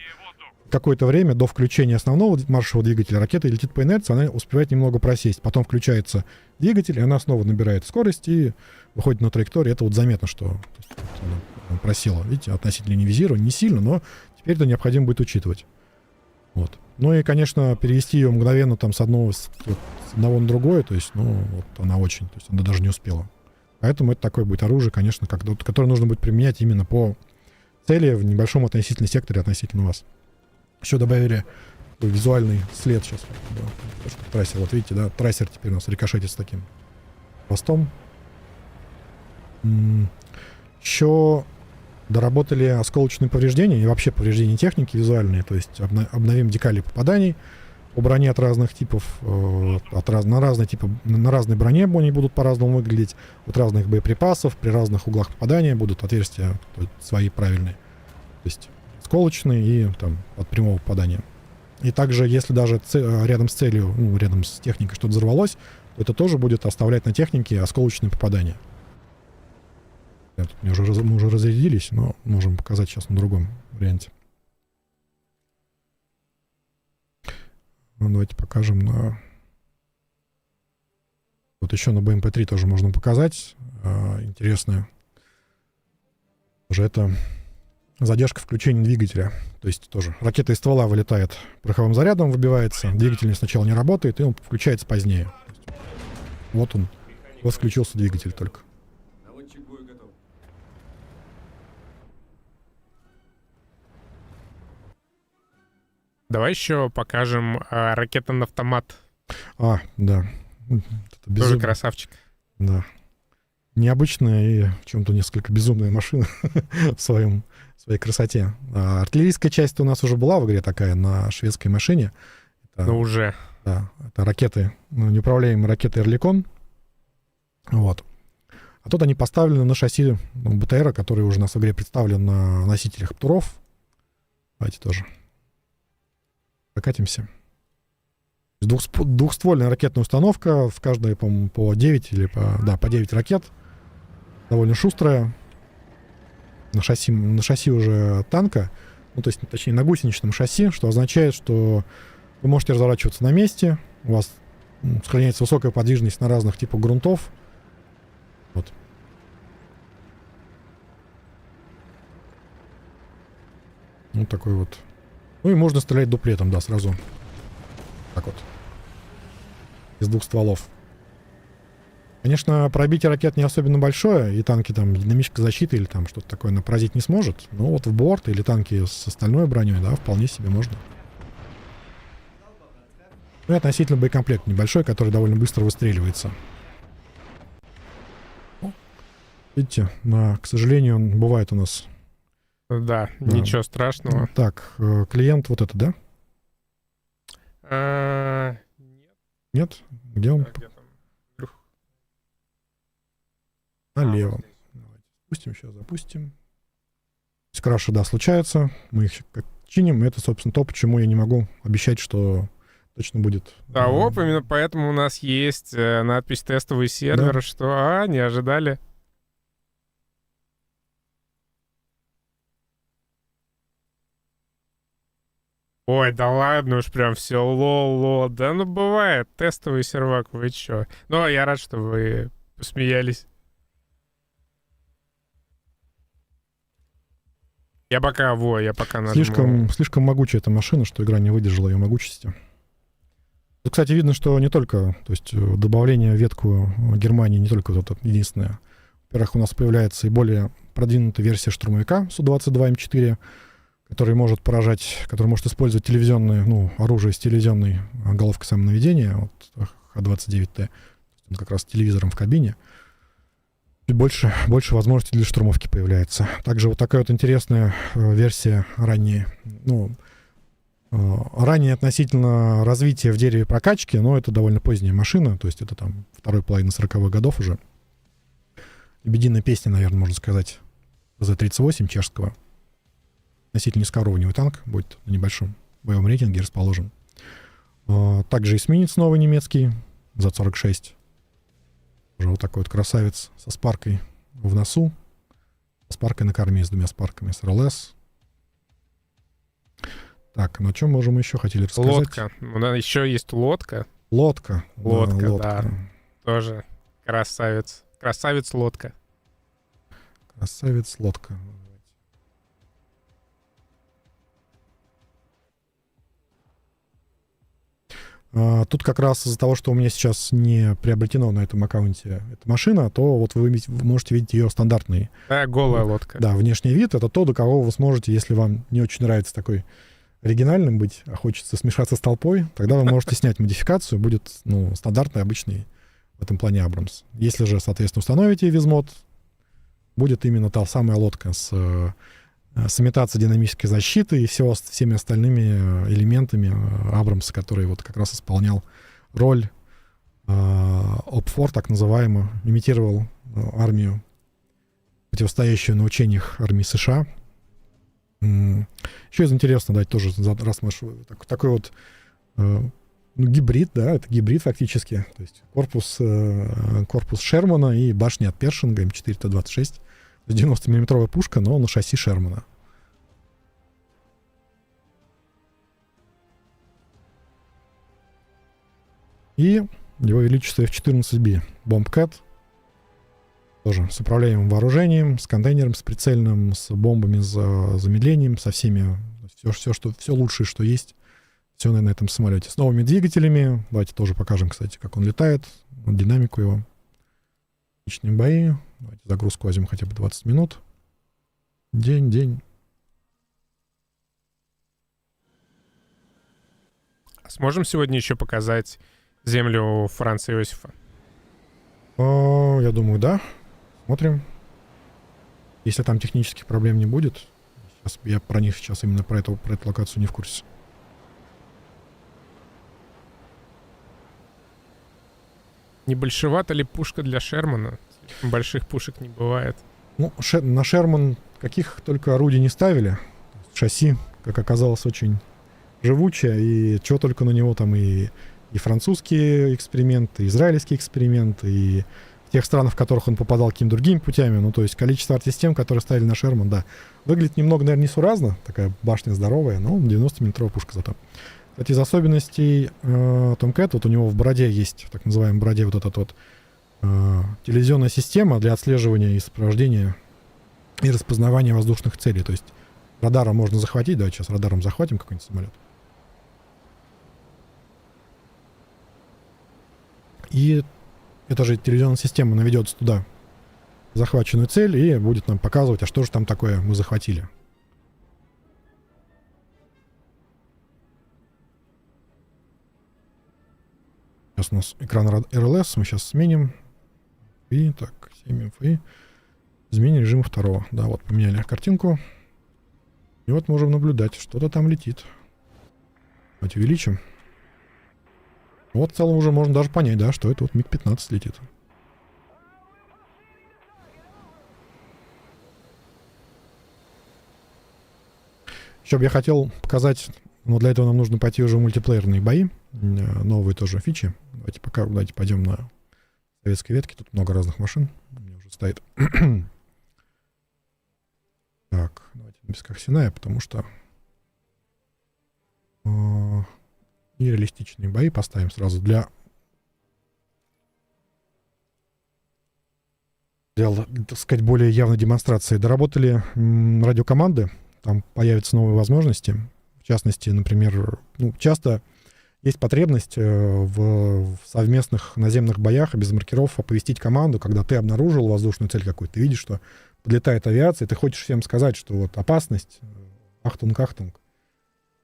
Какое-то время до включения основного маршевого двигателя ракета летит по инерции, она успевает немного просесть. Потом включается двигатель, и она снова набирает скорость и выходит на траекторию. Это вот заметно, что просело. Видите, относительно не визирования, не сильно, но теперь это необходимо будет учитывать. Вот. Ну и, конечно, перевести ее мгновенно там с одного на другое, то есть, ну, вот она очень, то есть она даже не успела. Поэтому это такое будет оружие, конечно, которое нужно будет применять именно по цели в небольшом относительно секторе относительно вас. Еще добавили визуальный след сейчас. Да, трассер, вот видите, да, трассер теперь у нас рикошетит с таким хвостом. Еще доработали осколочные повреждения и вообще повреждения техники визуальные, то есть обновим декали попаданий по броне от разных типов, на разной броне они будут по-разному выглядеть, от разных боеприпасов, при разных углах попадания будут отверстия свои правильные, то есть осколочные и там от прямого попадания. И также, если даже рядом с целью, ну, рядом с техникой что-то взорвалось, то это тоже будет оставлять на технике осколочные попадания. Мы уже разрядились, но можем показать сейчас на другом варианте. Ну, давайте покажем на... Вот еще на БМП-3 тоже можно показать. Интересное. Уже это задержка включения двигателя. То есть тоже ракета из ствола вылетает пороховым зарядом, выбивается. Двигатель сначала не работает, и он включается позднее. Вот он. Вот включился двигатель только. Давай еще покажем ракета на автомат. Да. Это Тоже красавчик. Да. Необычная и в чем-то несколько безумная машина в своей красоте. Артиллерийская часть у нас уже была в игре такая на шведской машине. Ну уже. Да, это ракеты, неуправляемые ракеты «Эрликон». Вот. А тут они поставлены на шасси БТРа, который уже у нас в игре представлен на носителях ПТУРов. Давайте тоже прокатимся. Двухствольная ракетная установка, в каждой, по-моему, по 9 или по 9 ракет. Довольно шустрая. На шасси уже танка, ну, то есть, точнее, на гусеничном шасси, что означает, что вы можете разворачиваться на месте, у вас сохраняется высокая подвижность на разных типах грунтов. Вот. Вот такой вот. Ну и можно стрелять дуплетом, да, сразу. Так вот. Из двух стволов. Конечно, пробитие ракет не особенно большое, и танки там динамической защиты или там что-то такое поразить не сможет. Но вот в борт или танки с остальной броней, да, вполне себе можно. Ну и относительно боекомплект небольшой, который довольно быстро выстреливается. Видите, к сожалению, он бывает у нас. Да, ничего страшного. Так, клиент вот это, да? Нет? Где он? Налево. Давайте спустим, сейчас запустим. Краши, да, случаются. Мы их как чиним. Это, собственно, то, почему я не могу обещать, что точно будет. Да, именно поэтому у нас есть надпись «Тестовый сервер», да. Что, не ожидали. Ой, да ладно уж, прям все лол. Да ну бывает, тестовый сервак, вы чё? Ну, я рад, что вы посмеялись. Я пока нажму. Слишком могучая эта машина, что игра не выдержала ее могучести. Тут, кстати, видно, что не только, то есть добавление в ветку Германии не только вот это единственное. Во-первых, у нас появляется и более продвинутая версия штурмовика Су-22М4, который может использовать телевизионное, оружие с телевизионной головкой самонаведения, вот Х-29Т, он как раз с телевизором в кабине. Больше возможностей для штурмовки появляется. Также вот такая вот интересная версия ранее относительно развития в дереве прокачки, но это довольно поздняя машина, то есть это там второй половины 40-х годов уже. Лебединая песня, наверное, можно сказать, ЗЗ-38 чешского. Относительно низкоуровневый танк, будет на небольшом боевом рейтинге расположен. Также эсминец новый немецкий, ЗА-46. Уже вот такой вот красавец со спаркой в носу. С спаркой на корме, с двумя спарками, с РЛС. Так, ну о чем можем еще хотели рассказать? Лодка. У нас еще есть лодка. Лодка, да. Тоже красавец. Красавец-лодка. Красавец-лодка. Тут как раз из-за того, что у меня сейчас не приобретено на этом аккаунте эта машина, то вот вы можете видеть ее стандартный. Голая лодка. Да, внешний вид — это то, до кого вы сможете, если вам не очень нравится такой оригинальным быть, а хочется смешаться с толпой, тогда вы можете снять модификацию, будет стандартный, обычный в этом плане Абрамс. Если же, соответственно, установите визмод, будет именно та самая лодка с имитацией динамической защиты и всеми остальными элементами Абрамса, который вот как раз исполнял роль ОП-4, так называемую, имитировал армию, противостоящую на учениях армии США. Еще из интересного, давайте тоже, раз мы такой вот гибрид, да, это гибрид фактически, то есть корпус Шермана и башня от Першинга М4Т-26, 90-миллиметровая пушка, но на шасси Шермана. И его величество F-14B Bombcat, тоже с управляемым вооружением, с контейнером, с прицельным, с бомбами, с замедлением, со всеми, все лучшее, что есть, все на этом самолете. С новыми двигателями. Давайте тоже покажем, кстати, как он летает, динамику его. Отличные бои. Давайте загрузку возьмем хотя бы 20 минут. День. Сможем сегодня еще показать землю Франца Иосифа? Я думаю, да. Смотрим. Если там технических проблем не будет. Сейчас, я про них сейчас именно про эту локацию не в курсе. Не большевата ли пушка для Шермана? Больших пушек не бывает. Ну, на Шерман каких только орудий не ставили. Шасси, как оказалось, очень живучее. И чего только на него там и французские эксперименты, и израильские эксперименты, и в тех странах, в которых он попадал какими-то другими путями. Ну, то есть количество артсистем, которые ставили на Шерман, да. Выглядит немного, наверное, несуразно. Такая башня здоровая, но 90-миллиметровая пушка зато. Кстати, из особенностей Tomcat, вот у него в бороде есть, в так называемой бороде, вот эта вот телевизионная система для отслеживания и сопровождения и распознавания воздушных целей. То есть радаром можно захватить. Давайте сейчас радаром захватим какой-нибудь самолет. И эта же телевизионная система наведется туда, в захваченную цель, и будет нам показывать, а что же там такое мы захватили. Сейчас у нас экран RLS, мы сейчас сменим. И так, 7 и изменим режим второго. Да, вот поменяли картинку. И вот можем наблюдать, что-то там летит. Давайте увеличим. Вот в целом уже можно даже понять, да, что это вот МиГ-15 летит. Еще бы я хотел показать, но для этого нам нужно пойти уже в мультиплеерные бои. Новые тоже фичи. Давайте пойдем на советской ветке. Тут много разных машин. У меня уже стоит. Так, давайте без Коксиная, потому что и реалистичные бои поставим сразу для, так сказать, более явной демонстрации. Доработали радиокоманды. Там появятся новые возможности. В частности, например, часто есть потребность в совместных наземных боях без маркеров оповестить команду, когда ты обнаружил воздушную цель какую-то, ты видишь, что подлетает авиация, и ты хочешь всем сказать, что вот опасность, ахтунг,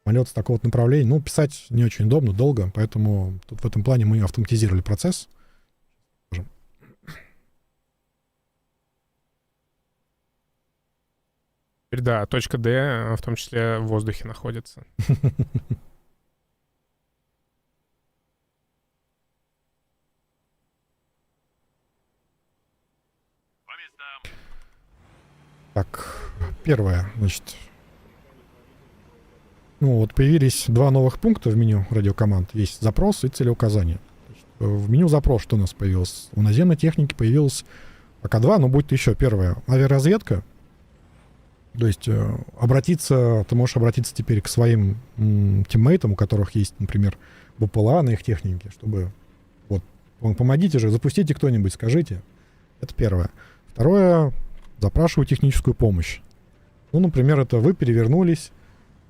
самолет с такого направления. Писать не очень удобно, долго, поэтому тут в этом плане мы автоматизировали процесс. Теперь, да, точка D в том числе в воздухе находится. Так, первое, значит, вот появились два новых пункта в меню радиокоманд. Есть запрос и целеуказание. В меню запрос что у нас появилось? У наземной техники появилось пока два, но будет еще первое. Авиаразведка. То есть ты можешь обратиться теперь к своим тиммейтам, у которых есть, например, БПЛА на их технике, чтобы вот, помогите же, запустите кто-нибудь, скажите. Это первое. Второе, запрашиваю техническую помощь. Например, это вы перевернулись,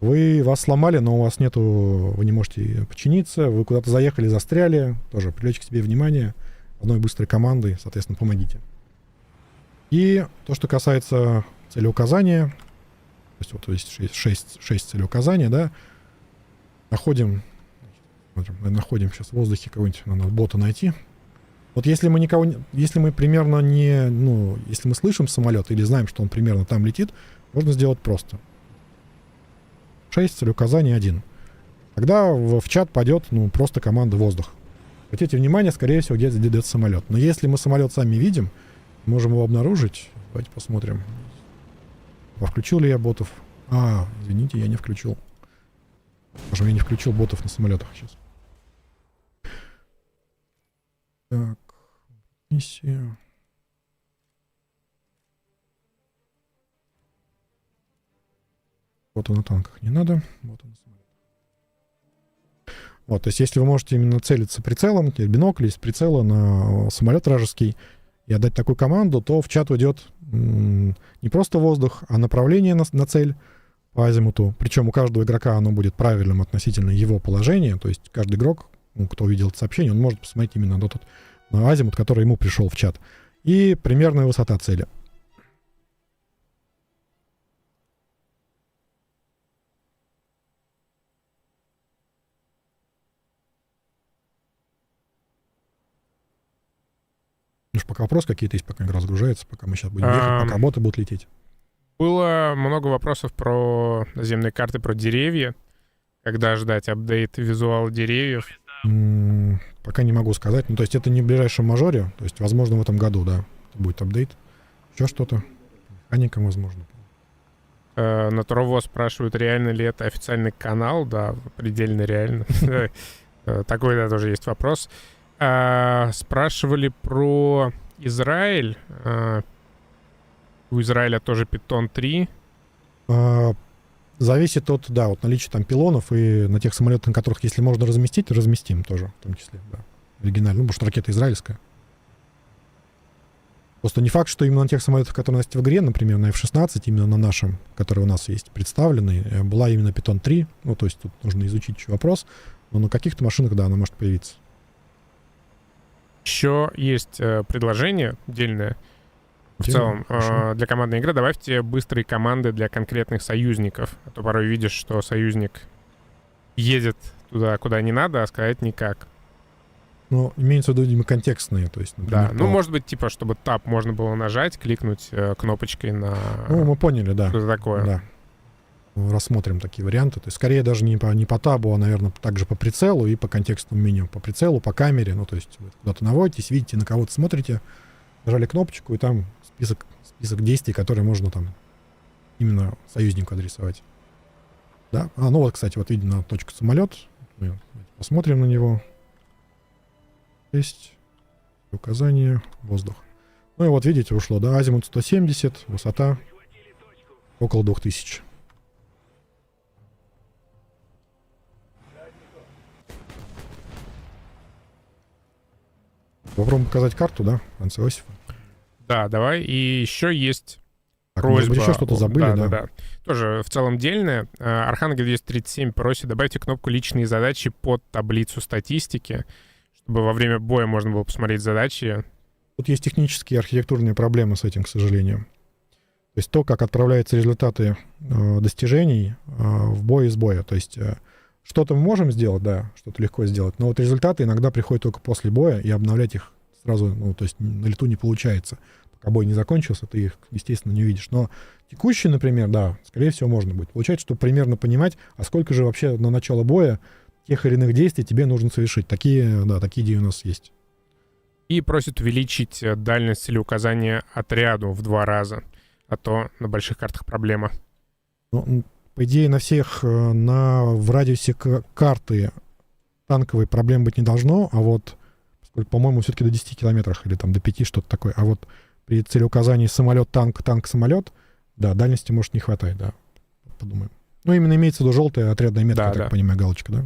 Вас сломали, но у вас нету, вы не можете починиться, вы куда-то заехали, застряли, тоже привлечь к себе внимание одной быстрой командой, соответственно, помогите. И то, что касается целеуказания, то есть вот есть 6 целеуказаний, да, находим сейчас в воздухе кого-нибудь, надо бота найти. Вот если мы примерно если мы слышим самолет или знаем, что он примерно там летит, можно сделать просто. 6 целеуказаний 1. Тогда в чат пойдет, просто команда воздух. Обратите внимание, скорее всего, где-то самолет. Но если мы самолет сами видим, можем его обнаружить. Давайте посмотрим. Включил ли я ботов? Извините, я не включил. Может, я не включил ботов на самолетах сейчас. Так, миссия. Вот он на танках не надо. Вот он на самолетах. Вот, то есть если вы можете именно целиться прицелом, бинокль из прицела на самолет вражеский и отдать такую команду, то в чат уйдет не просто воздух, а направление на цель по азимуту. Причем у каждого игрока оно будет правильным относительно его положения. То есть каждый игрок, кто увидел это сообщение, он может посмотреть именно на тот азимут, который ему пришел в чат. И примерная высота цели. Пока вопрос какие-то есть, пока игра разгружается, пока мы сейчас будем ехать, пока боты будут лететь. Было много вопросов про наземные карты, про деревья. Когда ждать апдейт визуала деревьев? Пока не могу сказать. То есть это не в ближайшем мажоре. То есть, возможно, в этом году, да, будет апдейт. Еще что-то. Механика, возможно. Натуровоз спрашивают, реально ли это официальный канал. Да, предельно реально. Такой, да, тоже есть вопрос. Спрашивали про Израиль. У Израиля тоже Python 3. Зависит от, наличия там пилонов и на тех самолетах, на которых, если можно разместить, разместим тоже, в том числе, да. Оригинально. Потому что ракета израильская. Просто не факт, что именно на тех самолетах, которые у нас в игре, например, на F-16, именно на нашем, который у нас есть представленный, была именно Python 3. То есть тут нужно изучить еще вопрос. Но на каких-то машинах, да, она может появиться. Еще есть предложение отдельное. В целом, для командной игры добавьте быстрые команды для конкретных союзников. А то порой видишь, что союзник едет туда, куда не надо, а сказать никак. Имеется в виду, видимо, контекстные. То есть, например, да, может быть, чтобы Tab можно было нажать, кликнуть кнопочкой на... мы поняли, да. Что-то такое. Да. Рассмотрим такие варианты. То есть, скорее даже не по табу, а, наверное, также по прицелу и по контекстному меню. По прицелу, по камере. То есть, вы куда-то наводитесь, видите, на кого-то смотрите, нажали кнопочку, и там список действий, которые можно там именно союзнику адресовать. Да? Кстати, видно точку самолет. Посмотрим на него. Есть указание воздух. Видите, ушло, да, азимут 170, высота около 2000. Попробуем показать карту, да, Франц Иосифа? Да, давай. И еще есть просьба. Может быть, еще что-то забыли, да? Тоже в целом дельное. Архангел 237 просит добавьте кнопку «Личные задачи» под таблицу статистики, чтобы во время боя можно было посмотреть задачи. Тут есть технические и архитектурные проблемы с этим, к сожалению. То есть то, как отправляются результаты достижений в бой из боя. То есть что-то мы можем сделать, да, что-то легко сделать, но результаты иногда приходят только после боя, и обновлять их сразу, то есть на лету не получается. Пока бой не закончился, ты их, естественно, не увидишь. Но текущие, например, да, скорее всего, можно будет. Получается, чтобы примерно понимать, а сколько же вообще на начало боя тех или иных действий тебе нужно совершить. Такие идеи у нас есть. И просит увеличить дальность целеуказания отряду в 2 раза, а то на больших картах проблема. По идее, в радиусе карты танковой проблем быть не должно, по-моему, все-таки до 10 километров или там до 5, что-то такое. А при целеуказании самолет-танк, танк-самолет, да, дальности может не хватать, да. Подумаем. Именно имеется в виду желтая отрядная метка, я так понимаю, галочка, да?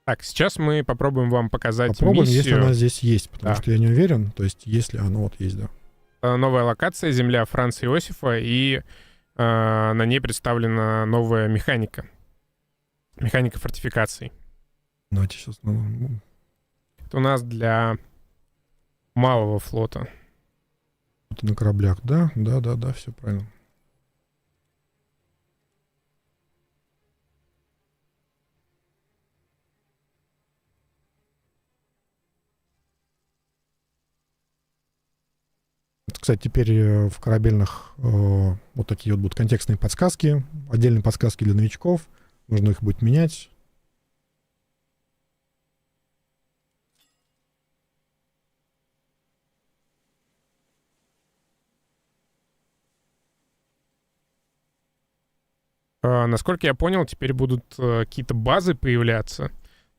Так, сейчас мы попробуем вам показать Попробуем, миссию. если она здесь есть, потому Да. что я не уверен. То есть, если она вот есть, да. Новая локация, земля Франца Иосифа, и на ней представлена новая механика. Механика фортификаций. Давайте сейчас... Это у нас для малого флота. Вот на кораблях, да, все правильно. Вот, кстати, теперь в корабельных вот такие вот будут контекстные подсказки, отдельные подсказки для новичков. Можно их будет менять. Насколько я понял, теперь будут какие-то базы появляться.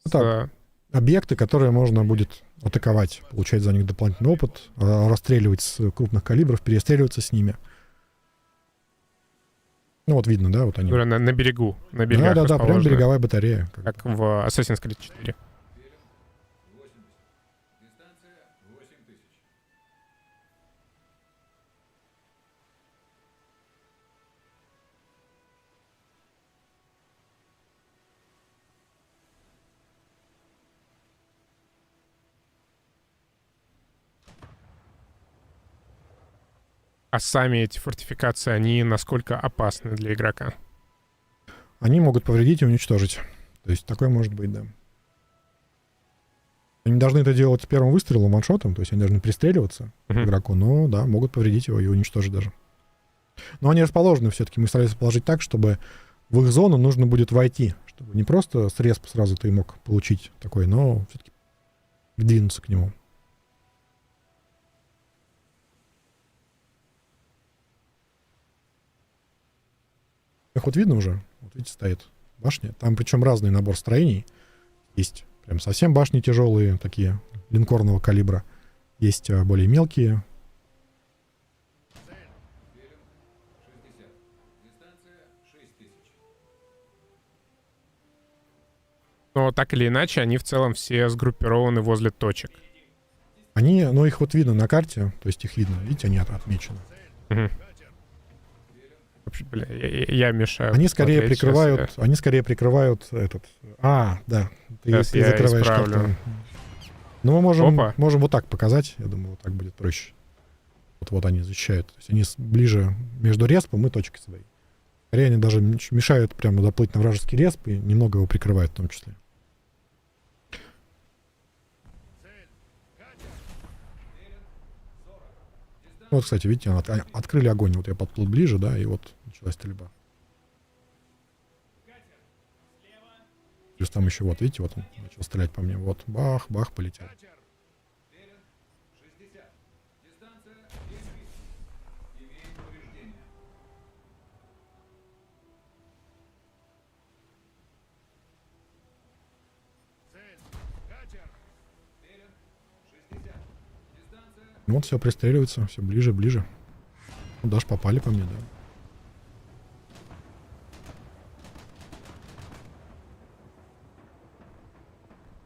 Ну так. Объекты, которые можно будет атаковать, получать за них дополнительный опыт, расстреливать с крупных калибров, перестреливаться с ними. Ну вот видно, да, вот они. На берегу, на берегах Да, прям расположены, береговая батарея. как в Assassin's Creed 4. А сами эти фортификации, они насколько опасны для игрока? Они могут повредить и уничтожить. То есть такое может быть, да. Они должны это делать с первым выстрелом, ваншотом, то есть они должны пристреливаться к игроку, но да, могут повредить его и уничтожить даже. Но они расположены все-таки, мы старались положить так, чтобы в их зону нужно будет войти, чтобы не просто с респа сразу ты мог получить такой, но все-таки двинуться к нему. Их вот видно уже, вот видите, стоит башня. Там причем разный набор строений есть. Прям совсем башни тяжелые, такие линкорного калибра. Есть более мелкие. Но так или иначе, они в целом все сгруппированы возле точек. Они, ну их вот видно на карте, то есть их видно, видите, они отмечены. Угу. Бля, я мешаю. Они скорее смотреть прикрывают, сейчас они скорее прикрывают этот. Да, ты Сейчас я закрываешь исправлю. карту. Ну мы можем Опа. вот так показать, я думаю, вот так будет проще. Вот они защищают, то есть они ближе между респом и точкой своей. Скорее они даже мешают прямо заплыть на вражеский респ и немного его прикрывают в том числе. Вот, кстати, видите, открыли огонь. Вот я подплыл ближе, да, и вот началась стрельба. Плюс там еще, вот, видите, вот он начал стрелять по мне. Вот, бах, бах, полетел. Ну вот все пристреливается, все ближе, ближе. Ну, даже попали по мне, да.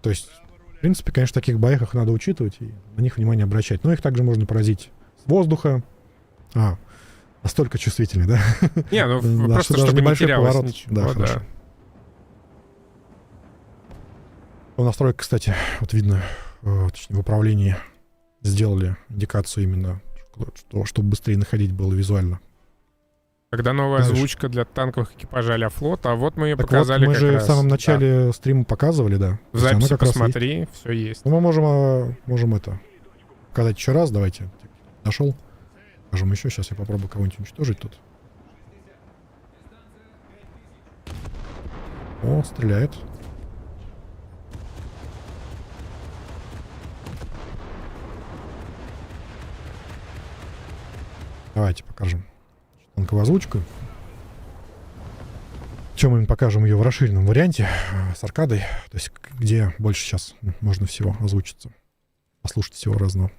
То есть, в принципе, конечно, в таких боях надо учитывать и на них внимание обращать. Но их также можно поразить с воздуха. Настолько чувствительный, да? Не, ну Да, просто что даже чтобы не небольшой терялось поворот. ничего. Да, хорошо. В настройках, кстати, вот видно, точнее, в управлении сделали индикацию именно, чтобы быстрее находить было визуально. Когда новая Знаешь, озвучка для танковых экипажей а-ля флота, а вот мы ее Так показали вот, мы как же раз. в самом Да. начале стрима показывали, да. В То есть оно записи как раз есть. посмотри, все есть. Ну, мы можем это показать еще раз, давайте. Нашел. Скажем еще, сейчас я попробую кого-нибудь уничтожить тут. О, стреляет. Давайте покажем танковую озвучку. Чем мы покажем ее в расширенном варианте с аркадой, то есть где больше сейчас можно всего озвучиться, послушать всего разного.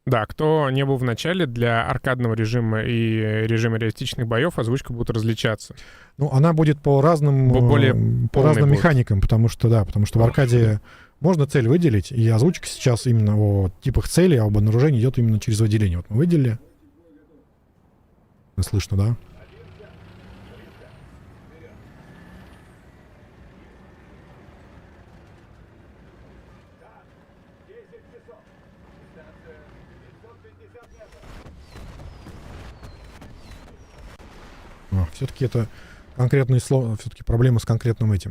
Да, кто не был в начале, для аркадного режима и режима реалистичных боев озвучка будет различаться. Ну, она будет по разным, Более по полной разным будет. механикам, потому что в аркаде можно цель выделить, и озвучка сейчас именно о типах целей, об обнаружении идет именно через выделение. Вот мы выделили. Слышно, да? Все-таки это конкретные слова, все-таки проблема с конкретным с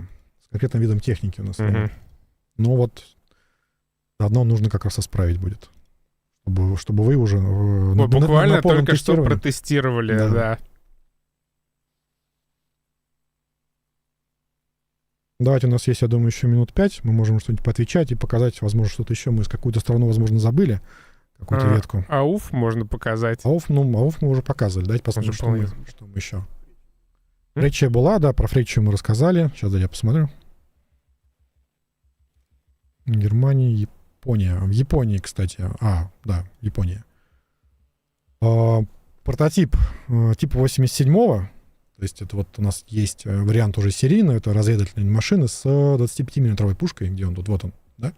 конкретным видом техники у нас. Мгм. Но вот заодно нужно как раз исправить будет. Чтобы вы уже Вот буквально на полном только что тестировании. протестировали, Да. да. Давайте, у нас есть, я думаю, еще минут 5. Мы можем что-нибудь поотвечать и показать, возможно, что-то еще. Мы какую-то страну, возможно, забыли, какую-то ветку. Ауф можно показать. Ауф мы уже показывали. Давайте посмотрим, Уже что мы еще. Фречия была, да, про Фречию мы рассказали. Сейчас, да, я посмотрю. Германия, Япония. В Японии, кстати. Да, Япония. Прототип типа 87-го. То есть это вот у нас есть вариант уже серийный. Это разведывательные машины с 25-миллиметровой пушкой. Где он тут? Вот он, да?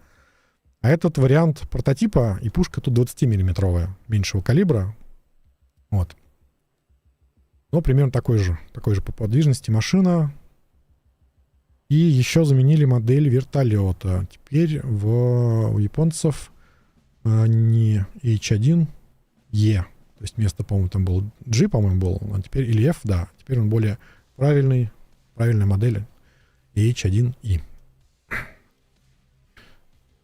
А этот вариант прототипа, и пушка тут 20-миллиметровая, меньшего калибра. Вот. Но примерно такой же по подвижности машина. И еще заменили модель вертолета. Теперь у японцев не H1E. То есть вместо, по-моему, там был G, по-моему, был, а теперь, или F, да. Теперь он более правильная модель H1E.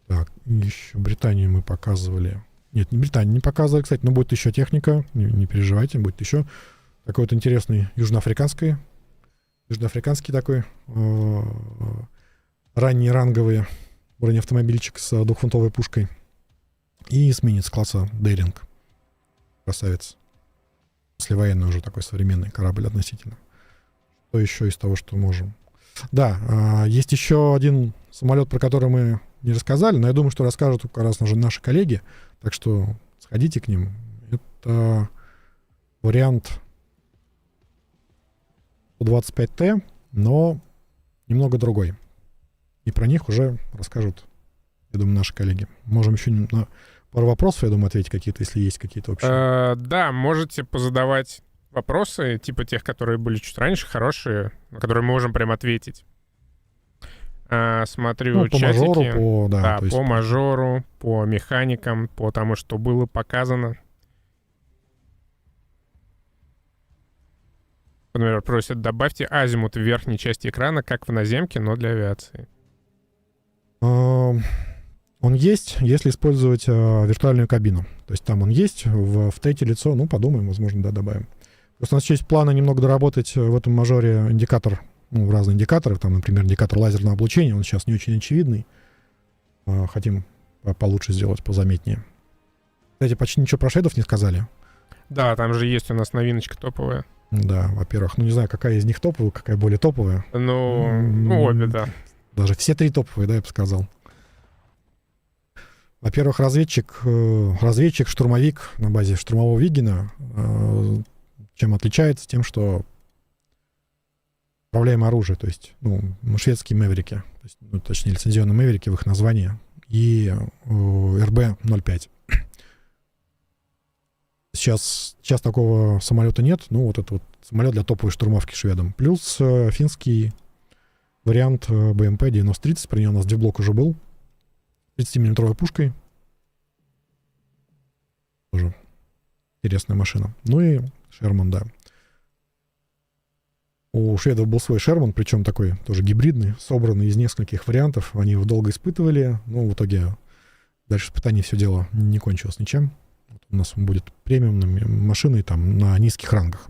Так, еще Британию мы показывали. Нет, не Британию не показывали, кстати, но будет еще техника. Не переживайте, будет еще такой вот интересный южноафриканский такой ранний ранговый бронеавтомобильчик с 2-фунтовой пушкой. И эсминец класса Дейринг. Красавец. Послевоенный уже такой современный корабль относительно. Что еще из того, что можем? Да, есть еще один самолет, про который мы не рассказали, но я думаю, что расскажут как раз наши коллеги. Так что сходите к ним. Это вариант 125Т, но немного другой. И про них уже расскажут, я думаю, наши коллеги. Можем еще на пару вопросов, я думаю, ответить какие-то, если есть какие-то общие. Да, можете позадавать вопросы, типа тех, которые были чуть раньше, хорошие, на которые мы можем прям ответить. Смотрю По чатики. мажору, По мажору, по механикам, по тому, что было показано. Например, просят, добавьте азимут в верхней части экрана, как в наземке, но для авиации. Он есть, если использовать виртуальную кабину. То есть там он есть, в третье лицо, подумаем, возможно, да, добавим. Просто у нас есть планы немного доработать в этом мажоре индикатор, разные индикаторы, там, например, индикатор лазерного облучения, он сейчас не очень очевидный. Хотим получше сделать, позаметнее. Кстати, почти ничего про шейдов не сказали. Да, там же есть у нас новиночка топовая. Да, во-первых, не знаю, какая из них топовая, какая более топовая. Обе, да. Даже все три топовые, да, я бы сказал. Во-первых, разведчик, штурмовик на базе штурмового Виггена, чем отличается? Тем, что управляемое оружие, то есть, шведские Мэверики, то есть, точнее, лицензионные Мэверики в их названии, и РБ-05. Сейчас такого самолета нет, вот это вот самолет для топовой штурмовки шведам. Плюс финский вариант БМП-9030, при нем у нас двиблок уже был, 30-миллиметровой пушкой. Тоже интересная машина. И Шерман, да. У шведов был свой Шерман, причем такой тоже гибридный, собранный из нескольких вариантов. Они его долго испытывали, но в итоге дальше испытаний все дело не кончилось ничем. Вот у нас он будет премиумной машиной там на низких рангах.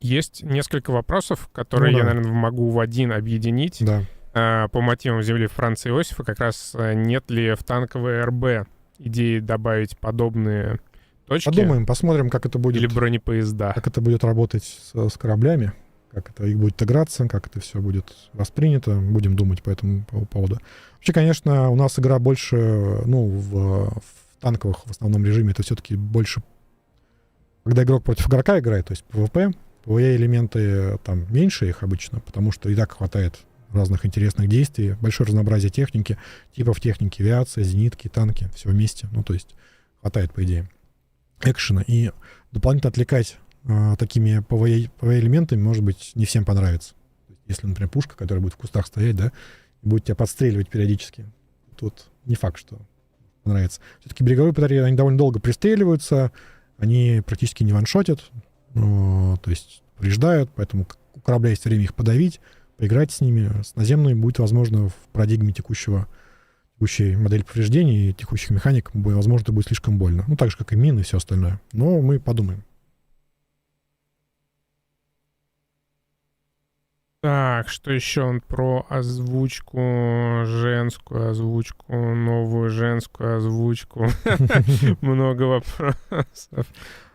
Есть несколько вопросов, которые я, наверное, могу в один объединить. Да. По мотивам земли Франца Иосифа, как раз нет ли в танковой РБ идеи добавить подобные точки? Подумаем, посмотрим, как это будет. Или бронепоезда. Как это будет работать с кораблями, как это их будет играться, как это все будет воспринято. Будем думать по этому поводу. Вообще, конечно, у нас игра больше, ну, в танковых в основном режиме, это все-таки больше, когда игрок против игрока играет, то есть PvP, PvE-элементы там меньше их обычно, потому что и так хватает разных интересных действий, большое разнообразие техники, типов техники, авиация, зенитки, танки, все вместе. Ну, то есть хватает, по идее, экшена. И дополнительно отвлекать такими PvE-элементами, может быть, не всем понравится. Если, например, пушка, которая будет в кустах стоять, да, и будет тебя подстреливать периодически, тут не факт, что понравится. Все-таки береговые батареи, они довольно долго пристреливаются, они практически не ваншотят, то есть повреждают, поэтому у корабля есть время их подавить, поиграть с ними. С наземной будет возможно в парадигме текущей модели повреждений и текущих механик, возможно, это будет слишком больно. Ну, так же, как и мины и все остальное. Но мы подумаем. Так, что еще он про озвучку, женскую озвучку, новую женскую озвучку? Много вопросов.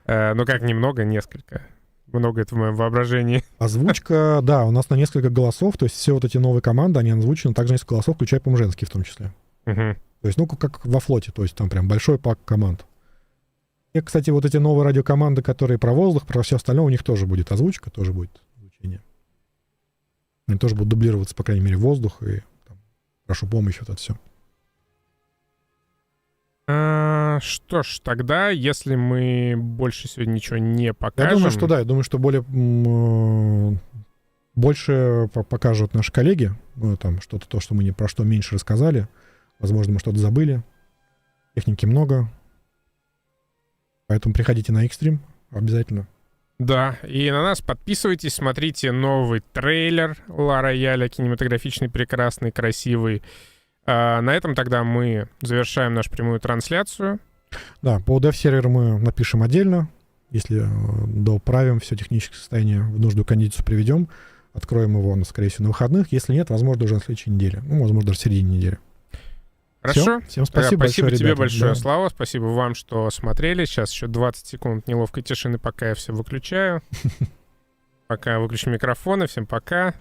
Ну как немного, несколько. Много это в моем воображении. Озвучка, да, у нас на несколько голосов, то есть все вот эти новые команды, они озвучены также на несколько голосов, включая, по-моему, женские в том числе. То есть, ну, как во флоте, то есть там прям большой пак команд. И, кстати, вот эти новые радиокоманды, которые про воздух, про все остальное, у них тоже будет озвучка, тоже будет озвучение. Они тоже будут дублироваться, по крайней мере, воздух и там, прошу помощи, вот это все. Что ж, тогда, если мы больше сегодня ничего не покажем... Я думаю, что да, я думаю, что больше покажут наши коллеги, ну, там что-то, то, что мы про что меньше рассказали. Возможно, мы что-то забыли. Техники много. Поэтому приходите на Xtreme обязательно. Да, и на нас подписывайтесь, смотрите новый трейлер Ла Рояля, кинематографичный, прекрасный, красивый. На этом тогда мы завершаем нашу прямую трансляцию. Да, по dev-серверу мы напишем отдельно. Если доправим все техническое состояние в нужную кондицию приведем, откроем его, скорее всего, на выходных. Если нет, возможно, уже на следующей неделе. Ну, возможно, даже в середине недели. Хорошо. Всё. Всем спасибо большое, Спасибо тебе ребята. большое, Да. Слава. Спасибо вам, что смотрели. Сейчас еще 20 секунд неловкой тишины, пока я все выключаю. Пока выключу микрофоны. Всем пока.